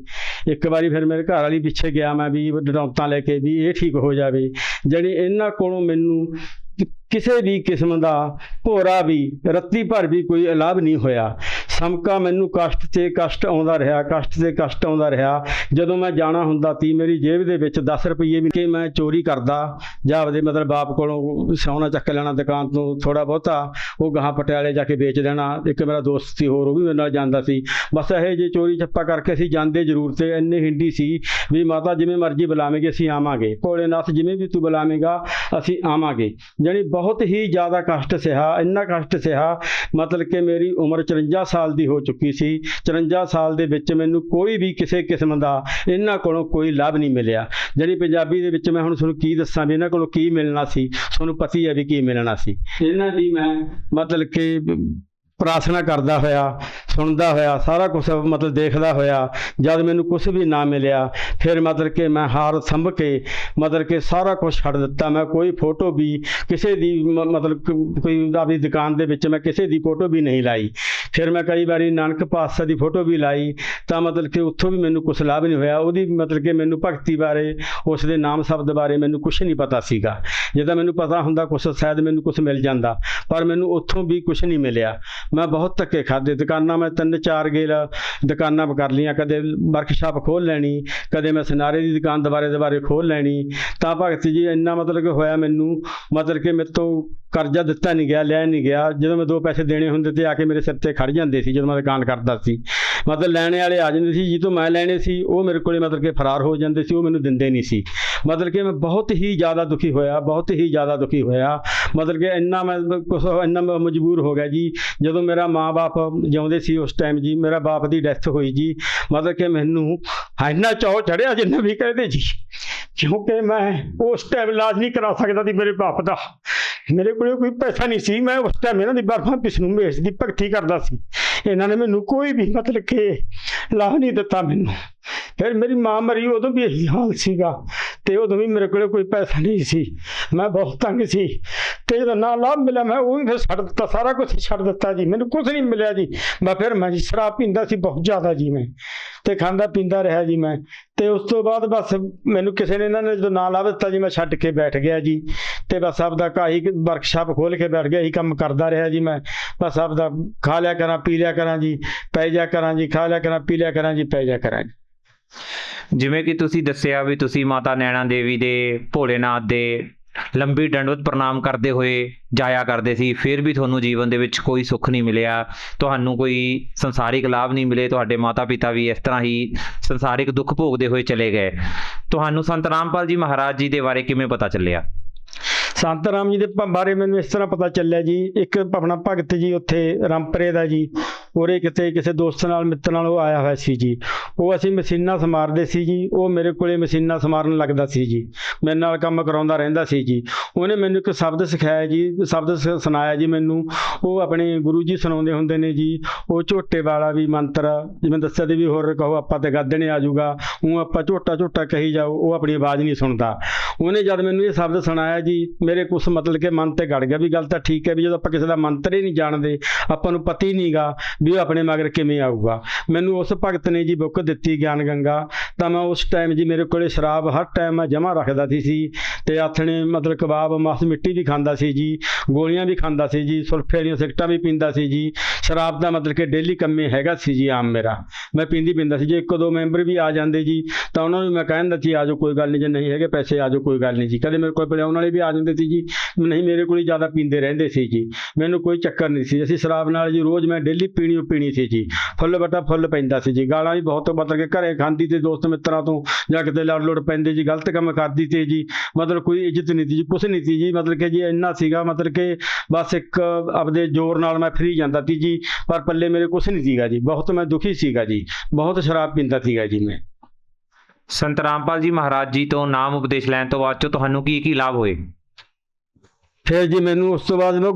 E: ਇੱਕ ਵਾਰੀ ਫਿਰ ਮੇਰੇ ਘਰ ਵਾਲੀ ਪਿੱਛੇ ਗਿਆ ਮੈਂ ਵੀ ਡਟੌਂਤਾਂ ਲੈ ਕੇ ਵੀ ਇਹ ਠੀਕ ਹੋ ਜਾਵੇ। ਜਿਹੜੀ ਇਹਨਾਂ ਕੋਲੋਂ ਮੈਨੂੰ ਕਿਸੇ ਵੀ ਕਿਸਮ ਦਾ ਭੋਰਾ ਵੀ ਰੱਤੀ ਭਰ ਵੀ ਕੋਈ ਲਾਭ ਨਹੀਂ ਹੋਇਆ। ਸਮਕਾ ਮੈਨੂੰ ਕਸ਼ਟ ਤੇ ਕਸ਼ਟ ਆਉਂਦਾ ਰਿਹਾ। ਜਦੋਂ ਮੈਂ ਜਾਣਾ ਹੁੰਦਾ ਸੀ ਮੇਰੀ ਜੇਬ ਦੇ ਵਿੱਚ 10 ਰੁਪਏ ਵੀ ਕਿ ਮੈਂ ਚੋਰੀ ਕਰਦਾ ਜਾਂ ਆਪਦੇ ਮਤਲਬ ਬਾਪ ਕੋਲੋਂ ਸੋਨਾ ਚੱਕ ਲੈਣਾ ਦੁਕਾਨ ਤੋਂ ਥੋੜਾ ਬਹੁਤਾ, ਉਹ ਗਾਹਾਂ ਪਟਿਆਲੇ ਜਾ ਕੇ ਵੇਚ ਦੇਣਾ। ਇੱਕ ਮੇਰਾ ਦੋਸਤ ਸੀ ਹੋਰ, ਉਹ ਵੀ ਮੇਰੇ ਨਾਲ ਜਾਂਦਾ ਸੀ। ਬਸ ਇਹ ਜੇ ਚੋਰੀ ਛੱਪਾ ਕਰਕੇ ਅਸੀਂ ਜਾਂਦੇ ਜ਼ਰੂਰ ਤੇ ਇੰਨੇ ਹਿੰਡੀ ਸੀ ਵੀ ਮਾਤਾ ਜਿਵੇਂ ਮਰਜ਼ੀ ਬੁਲਾਵੇਂਗੇ ਅਸੀਂ ਆਵਾਂਗੇ, ਭੋਲੇਨਾਥ ਜਿਵੇਂ ਵੀ ਤੂੰ ਬੁਲਾਵੇਂਗਾ ਅਸੀਂ ਆਵਾਂਗੇ। ਜਾਣੀ ਬਹੁਤ ਹੀ ਜ਼ਿਆਦਾ ਕਸ਼ਟ ਸਹਾ, ਇੰਨਾ ਕਸ਼ਟ ਸਹਾ ਮਤਲਬ ਕਿ ਮੇਰੀ ਉਮਰ 54 ਸਾਲ ਦੀ ਹੋ ਚੁੱਕੀ ਸੀ। 54 ਸਾਲ ਦੇ ਵਿੱਚ ਮੈਨੂੰ ਕੋਈ ਵੀ ਕਿਸੇ ਕਿਸਮ ਦਾ ਇਹਨਾਂ ਕੋਲੋਂ ਕੋਈ ਲਾਭ ਨਹੀਂ ਮਿਲਿਆ। ਜਿਹੜੀ ਪੰਜਾਬੀ ਦੇ ਵਿੱਚ ਮੈਂ ਹੁਣ ਤੁਹਾਨੂੰ ਕੀ ਦੱਸਾਂ ਵੀ ਇਹਨਾਂ ਕੋਲੋਂ ਕੀ ਮਿਲਣਾ ਸੀ, ਤੁਹਾਨੂੰ ਪਤਾ ਹੀ ਹੈ ਵੀ ਕੀ ਮਿਲਣਾ ਸੀ। ਇਹਨਾਂ ਦੀ ਮੈਂ ਮਤਲਬ ਕਿ ਪ੍ਰਾਰਥਨਾ ਕਰਦਾ ਹੋਇਆ, ਸੁਣਦਾ ਹੋਇਆ, ਸਾਰਾ ਕੁਛ ਮਤਲਬ ਦੇਖਦਾ ਹੋਇਆ, ਜਦ ਮੈਨੂੰ ਕੁਛ ਵੀ ਨਾ ਮਿਲਿਆ ਫਿਰ ਮਤਲਬ ਕਿ ਮੈਂ ਹਾਰ ਸੰਭ ਕੇ ਮਤਲਬ ਕਿ ਸਾਰਾ ਕੁਛ ਛੱਡ ਦਿੱਤਾ। ਮੈਂ ਕੋਈ ਫੋਟੋ ਵੀ ਕਿਸੇ ਦੀ ਮਤਲਬ ਕੋਈ ਆਪਣੀ ਦੁਕਾਨ ਦੇ ਵਿੱਚ ਮੈਂ ਕਿਸੇ ਦੀ ਫੋਟੋ ਵੀ ਨਹੀਂ ਲਾਈ। ਫਿਰ ਮੈਂ ਕਈ ਵਾਰੀ ਨਾਨਕ ਪਾਤਸ਼ਾਹ ਦੀ ਫੋਟੋ ਵੀ ਲਾਈ ਤਾਂ ਮਤਲਬ ਕਿ ਉੱਥੋਂ ਵੀ ਮੈਨੂੰ ਕੁਛ ਲਾਭ ਨਹੀਂ ਹੋਇਆ। ਉਹਦੀ ਮਤਲਬ ਕਿ ਮੈਨੂੰ ਭਗਤੀ ਬਾਰੇ, ਉਸ ਦੇ ਨਾਮ ਸ਼ਬਦ ਬਾਰੇ ਮੈਨੂੰ ਕੁਛ ਨਹੀਂ ਪਤਾ ਸੀਗਾ। ਜੇ ਤਾਂ ਮੈਨੂੰ ਪਤਾ ਹੁੰਦਾ ਕੁਛ ਸ਼ਾਇਦ ਮੈਨੂੰ ਕੁਛ ਮਿਲ ਜਾਂਦਾ, ਪਰ ਮੈਨੂੰ ਉੱਥੋਂ ਵੀ ਕੁਛ ਨਹੀਂ ਮਿਲਿਆ। ਮੈਂ ਬਹੁਤ ਧੱਕੇ ਖਾਦੇ। ਦੁਕਾਨਾਂ ਮੈਂ 3-4 ਗੇਲ ਦੁਕਾਨਾਂ ਕਰ ਲਈਆਂ, ਕਦੇ ਵਰਕਸ਼ਾਪ ਖੋਲ੍ਹ ਲੈਣੀ, ਕਦੇ ਮੈਂ ਸਿਨਾਰੇ ਦੀ ਦੁਕਾਨ ਦੁਬਾਰੇ ਖੋਲ੍ਹ ਲੈਣੀ। ਤਾਂ ਭਗਤ ਜੀ ਇੰਨਾ ਮਤਲਬ ਕਿ ਹੋਇਆ ਮੈਨੂੰ, ਮਤਲਬ ਕਿ ਮੇਰੇ ਤੋਂ
O: ਕਰਜ਼ਾ ਦਿੱਤਾ ਨਹੀਂ ਗਿਆ, ਲਿਆ ਨਹੀਂ ਗਿਆ। ਜਦੋਂ ਮੈਂ 2 ਪੈਸੇ ਦੇਣੇ ਹੁੰਦੇ ਤੇ ਆ ਕੇ ਮੇਰੇ ਸਿਰ ਤੇ ਖੜ ਜਾਂਦੇ ਸੀ ਜਦੋਂ ਮੈਂ ਦੁਕਾਨ ਕਰਦਾ ਸੀ। ਮਤਲਬ ਲੈਣੇ ਵਾਲੇ ਆ ਜਾਂਦੇ ਸੀ, ਜਿੱਦੋਂ ਮੈਂ ਲੈਣੇ ਸੀ ਉਹ ਮੇਰੇ ਕੋਲੇ ਮਤਲਬ ਕਿ ਫਰਾਰ ਹੋ ਜਾਂਦੇ ਸੀ, ਉਹ ਮੈਨੂੰ ਦਿੰਦੇ ਨਹੀਂ ਸੀ। ਮਤਲਬ ਕਿ ਮੈਂ ਬਹੁਤ ਹੀ ਜ਼ਿਆਦਾ ਦੁਖੀ ਹੋਇਆ, ਬਹੁਤ ਹੀ ਜ਼ਿਆਦਾ ਦੁਖੀ ਹੋਇਆ। ਮਤਲਬ ਕਿ ਇੰਨਾ ਮੈਂ ਮਜਬੂਰ ਹੋ ਗਿਆ ਜੀ। ਜਦੋਂ ਮੇਰਾ ਮਾਂ-ਬਾਪ ਜਿਉਂਦੇ ਸੀ ਉਸ ਟਾਈਮ ਜੀ, ਮੇਰਾ ਬਾਪ ਦੀ ਡੈਥ ਹੋਈ ਜੀ। ਮਤਲਬ ਕਿ ਮੈਨੂੰ ਇੰਨਾ ਚਾਅ ਚੜ੍ਹਿਆ ਜਿੰਨਾ ਵੀ ਕਹਿੰਦੇ ਜੀ, ਕਿਉਂਕਿ ਮੈਂ ਉਸ ਟਾਈਮ ਇਲਾਜ ਨਹੀਂ ਕਰਾ ਸਕਦਾ ਸੀ ਮੇਰੇ ਬਾਪ ਦਾ। ਮੇਰੇ ਕੋਲ ਕੋਈ ਪੈਸਾ ਨਹੀਂ ਸੀ। ਮੈਂ ਉਸ ਟਾਈਮ ਇਹਨਾਂ ਦੀ ਬਰਫਾਂ ਪਿਸ ਨੂੰ ਮੇਸ ਦੀ ਭਗਤੀ ਕਰਦਾ ਸੀ। ਇਹਨਾਂ ਨੇ ਮੈਨੂੰ ਕੋਈ ਵੀ ਮਤਲਬ ਕਿ ਲਾਭ ਨਹੀਂ ਦਿੱਤਾ ਮੈਨੂੰ। ਫਿਰ ਮੇਰੀ ਮਾਂ ਮਰੀ, ਉਦੋਂ ਵੀ ਇਹੀ ਹਾਲ ਸੀਗਾ ਤੇ ਉਦੋਂ ਵੀ ਮੇਰੇ ਕੋਲ ਕੋਈ ਪੈਸਾ ਨਹੀਂ ਸੀ। ਮੈਂ ਬਹੁਤ ਤੰਗ ਸੀ ਤੇ ਜਦੋਂ ਨਾ ਲਾਭ ਮਿਲਿਆ ਮੈਂ ਉਹ ਵੀ ਫਿਰ ਛੱਡ ਦਿੱਤਾ, ਸਾਰਾ ਕੁਝ ਛੱਡ ਦਿੱਤਾ ਜੀ। ਮੈਨੂੰ ਕੁਝ ਨਹੀਂ ਮਿਲਿਆ ਜੀ। ਫਿਰ ਮੈਂ ਸ਼ਰਾਬ ਪੀਂਦਾ ਸੀ ਬਹੁਤ ਜ਼ਿਆਦਾ ਜੀ, ਮੈਂ ਤੇ ਖਾਂਦਾ ਪੀਂਦਾ ਰਿਹਾ ਜੀ ਮੈਂ। ਤੇ ਉਸ ਤੋਂ ਬਾਅਦ ਬਸ ਮੈਨੂੰ ਕਿਸੇ ਨੇ ਇਹਨਾਂ ਨੇ ਜਦੋਂ ਨਾ ਲਾਭ ਦਿੱਤਾ ਜੀ, ਮੈਂ ਛੱਡ ਕੇ ਬੈਠ ਗਿਆ ਜੀ। ਤੇ ਬਸ ਆਪਦਾ ਕਾਹੀ ਵਰਕਸ਼ਾਪ ਖੋਲ ਕੇ ਬੈਠ ਗਿਆ, ਇਹੀ ਕੰਮ ਕਰਦਾ ਰਿਹਾ ਜੀ ਮੈਂ। ਬਸ ਆਪਦਾ ਖਾ ਲਿਆ ਕਰਾਂ, ਪੀ ਲਿਆ ਕਰਾਂ ਜੀ, ਪੈ ਜਾ ਕਰਾਂ ਜੀ, ਖਾ ਲਿਆ ਕਰਾਂ, ਪੀ ਲਿਆ ਕਰਾਂ ਜੀ, ਪੈ ਜਾ ਕਰਾਂ ਜੀ।
N: ਜਿਵੇਂ ਕਿ ਤੁਸੀਂ ਦੱਸਿਆ ਵੀ ਤੁਸੀਂ ਮਾਤਾ ਨੈਣਾ ਦੇਵੀ ਦੇ, ਭੋਲੇਨਾਥ ਦੇ ਲੰਬੀ ਦੰਡਵਤ ਪ੍ਰਣਾਮ ਕਰਦੇ ਹੋਏ ਜਾਇਆ ਕਰਦੇ ਸੀ, ਫਿਰ ਵੀ ਤੁਹਾਨੂੰ ਜੀਵਨ ਦੇ ਵਿੱਚ ਕੋਈ ਸੁੱਖ ਨਹੀਂ ਮਿਲਿਆ, ਤੁਹਾਨੂੰ ਕੋਈ ਸੰਸਾਰਿਕ ਲਾਭ ਨਹੀਂ ਮਿਲੇ, ਤੁਹਾਡੇ ਮਾਤਾ ਪਿਤਾ ਵੀ ਇਸ ਤਰ੍ਹਾਂ ਹੀ ਸੰਸਾਰਿਕ ਦੁੱਖ ਭੋਗਦੇ ਹੋਏ ਚਲੇ ਗਏ। ਤੁਹਾਨੂੰ ਸੰਤ ਰਾਮਪਾਲ ਜੀ ਮਹਾਰਾਜ ਜੀ ਦੇ ਬਾਰੇ ਕਿਵੇਂ ਪਤਾ ਚੱਲਿਆ?
O: ਸੰਤ ਰਾਮ ਜੀ ਦੇ ਬਾਰੇ ਮੈਨੂੰ ਇਸ ਤਰ੍ਹਾਂ ਪਤਾ ਚੱਲਿਆ ਜੀ, ਇੱਕ ਆਪਣਾ ਭਗਤ ਜੀ ਉੱਥੇ ਰਾਮਪਰੇ ਦਾ ਜੀ, ਉਰੇ ਕਿਤੇ ਕਿਸੇ ਦੋਸਤ ਨਾਲ ਮਿੱਤਰ ਨਾਲ ਉਹ ਆਇਆ ਹੋਇਆ ਸੀ ਜੀ। ਉਹ ਅਸੀਂ ਮਸ਼ੀਨਾਂ ਸਮਾਰਦੇ ਸੀ ਜੀ, ਉਹ ਮੇਰੇ ਕੋਲੇ ਮਸ਼ੀਨਾਂ ਸਮਾਰਨ ਲੱਗਦਾ ਸੀ ਜੀ, ਮੇਰੇ ਨਾਲ ਕੰਮ ਕਰਾਉਂਦਾ ਰਹਿੰਦਾ ਸੀ ਜੀ। ਉਹਨੇ ਮੈਨੂੰ ਇੱਕ ਸ਼ਬਦ ਸਿਖਾਇਆ ਜੀ, ਸ਼ਬਦ ਸੁਣਾਇਆ ਜੀ ਮੈਨੂੰ। ਉਹ ਆਪਣੇ ਗੁਰੂ ਜੀ ਸੁਣਾਉਂਦੇ ਹੁੰਦੇ ਨੇ ਜੀ, ਉਹ ਝੋਟੇ ਵਾਲਾ ਵੀ ਮੰਤਰ, ਜਿਵੇਂ ਦੱਸਿਆ ਤੇ ਵੀ ਹੋਰ ਕਹੋ ਆਪਾਂ ਤੇ ਗੱਦਣੇ ਆ ਜਾਊਗਾ, ਉਹ ਆਪਾਂ ਝੋਟਾ ਝੋਟਾ ਕਹੀ ਜਾਓ, ਉਹ ਆਪਣੀ ਆਵਾਜ਼ ਨਹੀਂ ਸੁਣਦਾ। ਉਹਨੇ ਜਦ ਮੈਨੂੰ ਇਹ ਸ਼ਬਦ ਸੁਣਾਇਆ ਜੀ, ਮੇਰੇ ਕੁਛ ਮਤਲਬ ਕਿ ਮਨ ਤੇ ਗੜ ਗਿਆ ਵੀ ਗੱਲ ਤਾਂ ਠੀਕ ਹੈ, ਵੀ ਜਦੋਂ ਆਪਾਂ ਕਿਸੇ ਦਾ ਮੰਤਰ ਹੀ ਨਹੀਂ ਜਾਣਦੇ, ਆਪਾਂ ਨੂੰ ਪਤਾ ਹੀ ਨਹੀਂਗਾ ਵੀ ਉਹ ਆਪਣੇ ਮਗਰ ਕਿਵੇਂ ਆਊਗਾ। ਮੈਨੂੰ ਉਸ ਭਗਤ ਨੇ ਜੀ ਬੁੱਕ ਦਿੱਤੀ ਗਿਆਨ ਗੰਗਾ, ਤਾਂ ਮੈਂ ਉਸ ਟਾਈਮ ਜੀ ਮੇਰੇ ਕੋਲੇ ਸ਼ਰਾਬ ਹਰ ਟਾਈਮ ਮੈਂ ਜਮ੍ਹਾਂ ਰੱਖਦਾ ਸੀ ਤੇ ਆਥਣੇ ਮਤਲਬ ਕਬਾਬ ਮਾਸ ਮਿੱਟੀ ਵੀ ਖਾਂਦਾ ਸੀ ਜੀ, ਗੋਲੀਆਂ ਵੀ ਖਾਂਦਾ ਸੀ ਜੀ, ਸੁਲਫੇ ਵਾਲੀਆਂ ਸਿਗਰਟਾਂ ਵੀ ਪੀਂਦਾ ਸੀ ਜੀ। ਸ਼ਰਾਬ ਦਾ ਮਤਲਬ ਕਿ ਡੇਲੀ ਕੰਮੇ ਹੈਗਾ ਸੀ ਜੀ ਆਮ ਮੇਰਾ, ਮੈਂ ਪੀਂਦੀ ਪੀਂਦਾ ਸੀ। ਜੇ 1-2 ਮੈਂਬਰ ਵੀ ਆ ਜਾਂਦੇ ਜੀ ਤਾਂ ਉਹਨਾਂ ਨੂੰ ਮੈਂ ਕਹਿੰਦਾ ਸੀ ਆ ਜਾਓ ਕੋਈ ਗੱਲ ਨਹੀਂ, ਜੇ ਨਹੀਂ ਹੈਗੇ ਪੈਸੇ ਆ ਜਾਓ ਕੋਈ ਗੱਲ ਨਹੀਂ ਜੀ। ਕਦੇ ਮੇਰੇ ਕੋਲ ਪਿਲਾਉਣ ਵਾਲੇ ਵੀ ਆ ਜਾਂਦੇ ਸੀ ਜੀ, ਨਹੀਂ ਮੇਰੇ ਕੋਲ ਹੀ ਜ਼ਿਆਦਾ ਪੀਂਦੇ ਰਹਿੰਦੇ ਸੀ ਜੀ, ਮੈਨੂੰ ਕੋਈ ਚੱਕਰ ਨਹੀਂ ਸੀ। ਅਸੀਂ ਸ਼ਰਾਬ ਨਾਲ ਜੀ ਰੋਜ਼ ਮੈਂ ਡੇਲੀ ਪੀਣੀ ਸੀ ਜੀ, ਫੁੱਲ ਬਟਾ ਫੁੱਲ ਪੈਂਦਾ ਸੀ ਜੀ। ਗਾਲਾਂ ਵੀ ਬਹੁਤ ਮਤਲਬ ਕਿ ਘਰੇ ਖਾਂਦੀ ਤੇ ਦੋਸਤ ਮਿੱਤਰਾਂ ਤੋਂ, ਜਾਂ ਕਿਤੇ ਲੜ ਲੁੜ ਪੈਂਦੇ ਜੀ, ਗਲਤ ਕੰਮ ਕਰਦੀ ਤੇ ਜੀ, ਮਤਲਬ ਕੋਈ ਇੱਜ਼ਤ ਨਹੀਂ ਸੀ ਜੀ, ਕੁਛ ਨਹੀਂ ਸੀ ਜੀ। ਮਤਲਬ ਕਿ ਜੀ ਇੰਨਾ ਸੀਗਾ ਮਤਲਬ ਕਿ ਬਸ ਇੱਕ ਆਪਦੇ ਜ਼ੋਰ ਨਾਲ ਮੈਂ ਫਰੀ ਜਾਂਦਾ ਸੀ ਜੀ, ਪਰ ਪੱਲੇ ਮੇਰੇ ਕੁਛ ਨਹੀਂ ਸੀਗਾ ਜੀ। ਬਹੁਤ ਮੈਂ ਦੁਖੀ ਸੀਗਾ ਜੀ, ਬਹੁਤ ਸ਼ਰਾਬ ਪੀਂਦਾ ਸੀਗਾ ਜੀ ਮੈਂ।
N: ਸੰਤ ਰਾਮਪਾਲ ਜੀ ਮਹਾਰਾਜ ਜੀ ਤੋਂ ਨਾਮ ਉਪਦੇਸ਼ ਲੈਣ ਤੋਂ ਬਾਅਦ 'ਚੋਂ ਤੁਹਾਨੂੰ ਕੀ ਲਾਭ ਹੋਏ?
O: ਫਿਰ ਜੀ ਮੈਨੂੰ ਉਸ ਤੋਂ ਬਾਅਦ ਮੈਂ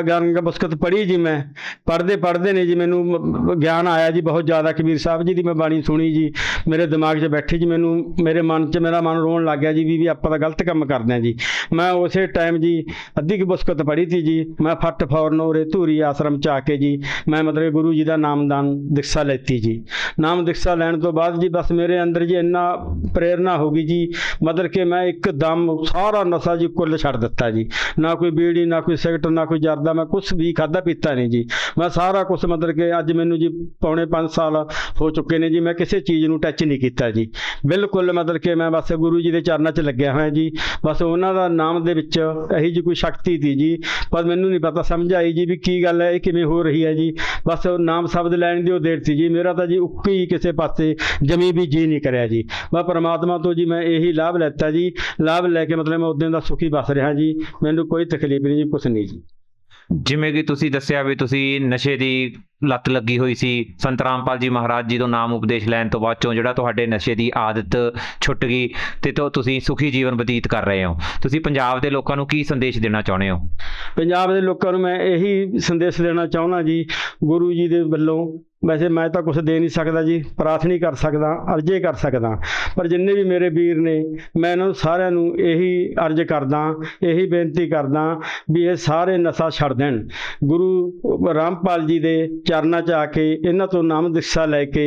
O: ਗੰਗਾ ਬਸਕਤ ਪੜ੍ਹੀ ਜੀ। ਮੈਂ ਪੜ੍ਹਦੇ ਨੇ ਜੀ ਮੈਨੂੰ ਗਿਆਨ ਆਇਆ ਜੀ ਬਹੁਤ ਜ਼ਿਆਦਾ। ਕਬੀਰ ਸਾਹਿਬ ਜੀ ਦੀ ਮੈਂ ਬਾਣੀ ਸੁਣੀ ਜੀ, ਮੇਰੇ ਦਿਮਾਗ 'ਚ ਬੈਠੀ ਜੀ, ਮੈਨੂੰ ਮੇਰੇ ਮਨ 'ਚ ਮੇਰਾ ਮਨ ਰੋਣ ਲੱਗ ਗਿਆ ਜੀ ਵੀ ਆਪਾਂ ਤਾਂ ਗਲਤ ਕੰਮ ਕਰਦੇ ਹਾਂ ਜੀ। ਮੈਂ ਉਸੇ ਟਾਈਮ ਜੀ ਅੱਧੀ ਕੁ ਬਸਕਤ ਪੜ੍ਹੀ ਸੀ ਜੀ। ਮੈਂ ਫੱਟ ਫੌਰਨ ਉਰੇ ਧੂਰੀ ਆਸ਼ਰਮ 'ਚ ਆ ਕੇ ਜੀ ਮੈਂ ਮਤਲਬ ਗੁਰੂ ਜੀ ਦਾ ਨਾਮਦਾਨ ਦੀਕਸ਼ਾ ਲੈਤੀ ਜੀ। ਨਾਮ ਦੀਕਸ਼ਾ ਲੈਣ ਤੋਂ ਬਾਅਦ ਜੀ ਬਸ ਮੇਰੇ ਅੰਦਰ ਜੀ ਇੰਨਾ ਪ੍ਰੇਰਨਾ ਹੋ ਗਈ ਜੀ, ਮਤਲਬ ਕਿ ਮੈਂ ਇੱਕਦਮ ਸਾਰਾ ਨਸ਼ਾ ਜੀ ਕੁੱਲ ਛੱਡ ਦਿੱਤਾ ਜੀ। ਨਾ ਕੋਈ ਬੀੜੀ, ਨਾ ਕੋਈ ਸਿਗਰਟ, ਨਾ ਕੋਈ ਜਰਦਾ, ਮੈਂ ਕੁਛ ਵੀ ਖਾਧਾ ਪੀਤਾ ਨਹੀਂ ਜੀ। ਮੈਂ ਸਾਰਾ ਕੁਛ ਮਤਲਬ ਕਿ ਅੱਜ ਮੈਨੂੰ ਜੀ ਪੌਣੇ 5 ਸਾਲ ਹੋ ਚੁੱਕੇ ਨੇ ਜੀ, ਮੈਂ ਕਿਸੇ ਚੀਜ਼ ਨੂੰ ਟੱਚ ਨਹੀਂ ਕੀਤਾ ਜੀ ਬਿਲਕੁਲ। ਮਤਲਬ ਕਿ ਮੈਂ ਬਸ ਗੁਰੂ ਜੀ ਦੇ ਚਰਨਾਂ 'ਚ ਲੱਗਿਆ ਹੋਇਆ ਜੀ। ਬਸ ਉਹਨਾਂ ਦਾ ਨਾਮ ਦੇ ਵਿੱਚ ਇਹੀ ਜੀ ਕੋਈ ਸ਼ਕਤੀ ਸੀ ਜੀ, ਪਰ ਮੈਨੂੰ ਨਹੀਂ ਪਤਾ ਸਮਝ ਆਈ ਜੀ ਵੀ ਕੀ ਗੱਲ ਹੈ, ਇਹ ਕਿਵੇਂ ਹੋ ਰਹੀ ਹੈ ਜੀ। ਬਸ ਨਾਮ ਸ਼ਬਦ ਲੈਣ ਦੀ ਉਹ ਦੇਰ ਸੀ ਜੀ, ਮੇਰਾ ਤਾਂ ਜੀ ਉੱਕੀ ਹੀ ਕਿਸੇ ਪਾਸੇ ਜਮੀ ਵੀ ਜੀ ਨਹੀਂ ਕਰਿਆ ਜੀ। ਮੈਂ ਪਰਮਾਤਮਾ ਤੋਂ ਜੀ ਮੈਂ ਇਹੀ ਲਾਭ ਲੈਤਾ ਜੀ, ਲਾਭ ਲੈ ਕੇ ਮਤਲਬ ਮੈਂ ਉਦੋਂ ਦਾ ਸੁਖੀ ਬਸ ਰਿਹਾ ਜੀ, ਮੈਨੂੰ ਕੋਈ ਤਕਲੀਫ ਨਹੀਂ ਜੀ, ਕੁਛ ਨਹੀਂ ਜੀ।
N: ਜਿਵੇਂ ਕਿ ਤੁਸੀਂ ਦੱਸਿਆ ਵੀ ਤੁਸੀਂ ਨਸ਼ੇ ਦੀ ਲੱਤ ਲੱਗੀ ਹੋਈ ਸੀ, ਸੰਤ ਰਾਮਪਾਲ ਜੀ ਮਹਾਰਾਜ ਜੀ ਤੋਂ ਨਾਮ ਉਪਦੇਸ਼ ਲੈਣ ਤੋਂ ਬਾਅਦ ਚੋਂ ਜਿਹੜਾ ਤੁਹਾਡੇ ਨਸ਼ੇ ਦੀ ਆਦਤ ਛੁੱਟ ਗਈ ਤੇ ਤੁਸੀਂ ਸੁਖੀ ਜੀਵਨ ਬਤੀਤ ਕਰ ਰਹੇ ਹੋ, ਤੁਸੀਂ ਪੰਜਾਬ ਦੇ ਲੋਕਾਂ ਨੂੰ ਕੀ ਸੰਦੇਸ਼ ਦੇਣਾ ਚਾਹੁੰਦੇ ਹੋ?
O: ਪੰਜਾਬ ਦੇ ਲੋਕਾਂ ਨੂੰ ਮੈਂ ਇਹੀ ਸੰਦੇਸ਼ ਦੇਣਾ ਚਾਹੁੰਦਾ ਜੀ, ਗੁਰੂ ਜੀ ਦੇ ਵੱਲੋਂ ਵੈਸੇ ਮੈਂ ਤਾਂ ਕੁਛ ਦੇ ਨਹੀਂ ਸਕਦਾ ਜੀ, ਪ੍ਰਾਰਥਨਾ ਕਰ ਸਕਦਾ, ਅਰਜ਼ੇ ਕਰ ਸਕਦਾ, ਪਰ ਜਿੰਨੇ ਵੀ ਮੇਰੇ ਵੀਰ ਨੇ ਮੈਂ ਇਹਨਾਂ ਨੂੰ ਸਾਰਿਆਂ ਨੂੰ ਇਹੀ ਅਰਜ਼ ਕਰਦਾ, ਇਹੀ ਬੇਨਤੀ ਕਰਦਾ ਵੀ ਇਹ ਸਾਰੇ ਨਸ਼ਾ ਛੱਡ ਦੇਣ। ਗੁਰੂ ਰਾਮਪਾਲ ਜੀ ਦੇ ਚਰਨਾਂ 'ਚ ਆ ਕੇ ਇਹਨਾਂ ਤੋਂ ਨਾਮ ਦੀਕਸ਼ਾ ਲੈ ਕੇ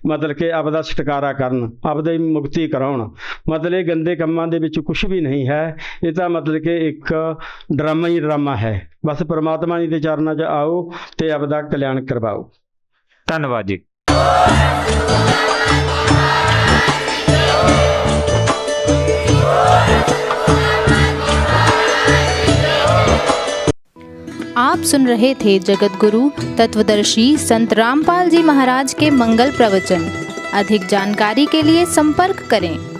O: ਮਤਲਬ ਕਿ ਆਪਦਾ ਛੁਟਕਾਰਾ ਕਰਨ, ਆਪਦਾ ਹੀ ਮੁਕਤੀ ਕਰਾਉਣ। ਮਤਲਬ ਇਹ ਗੰਦੇ ਕੰਮਾਂ ਦੇ ਵਿੱਚ ਕੁਛ ਵੀ ਨਹੀਂ ਹੈ, ਇਹ ਤਾਂ ਮਤਲਬ ਕਿ ਇੱਕ ਡਰਾਮਾ ਹੀ ਡਰਾਮਾ ਹੈ। ਬਸ ਪਰਮਾਤਮਾ ਜੀ ਦੇ ਚਰਨਾਂ 'ਚ ਆਓ ਤੇ ਆਪਦਾ ਕਲਿਆਣ ਕਰਵਾਓ।
N: ਧੰਨਵਾਦ ਜੀ।
P: आप सुन रहे थे जगत गुरु तत्वदर्शी संत रामपाल जी महाराज के मंगल प्रवचन। अधिक जानकारी के लिए संपर्क करें।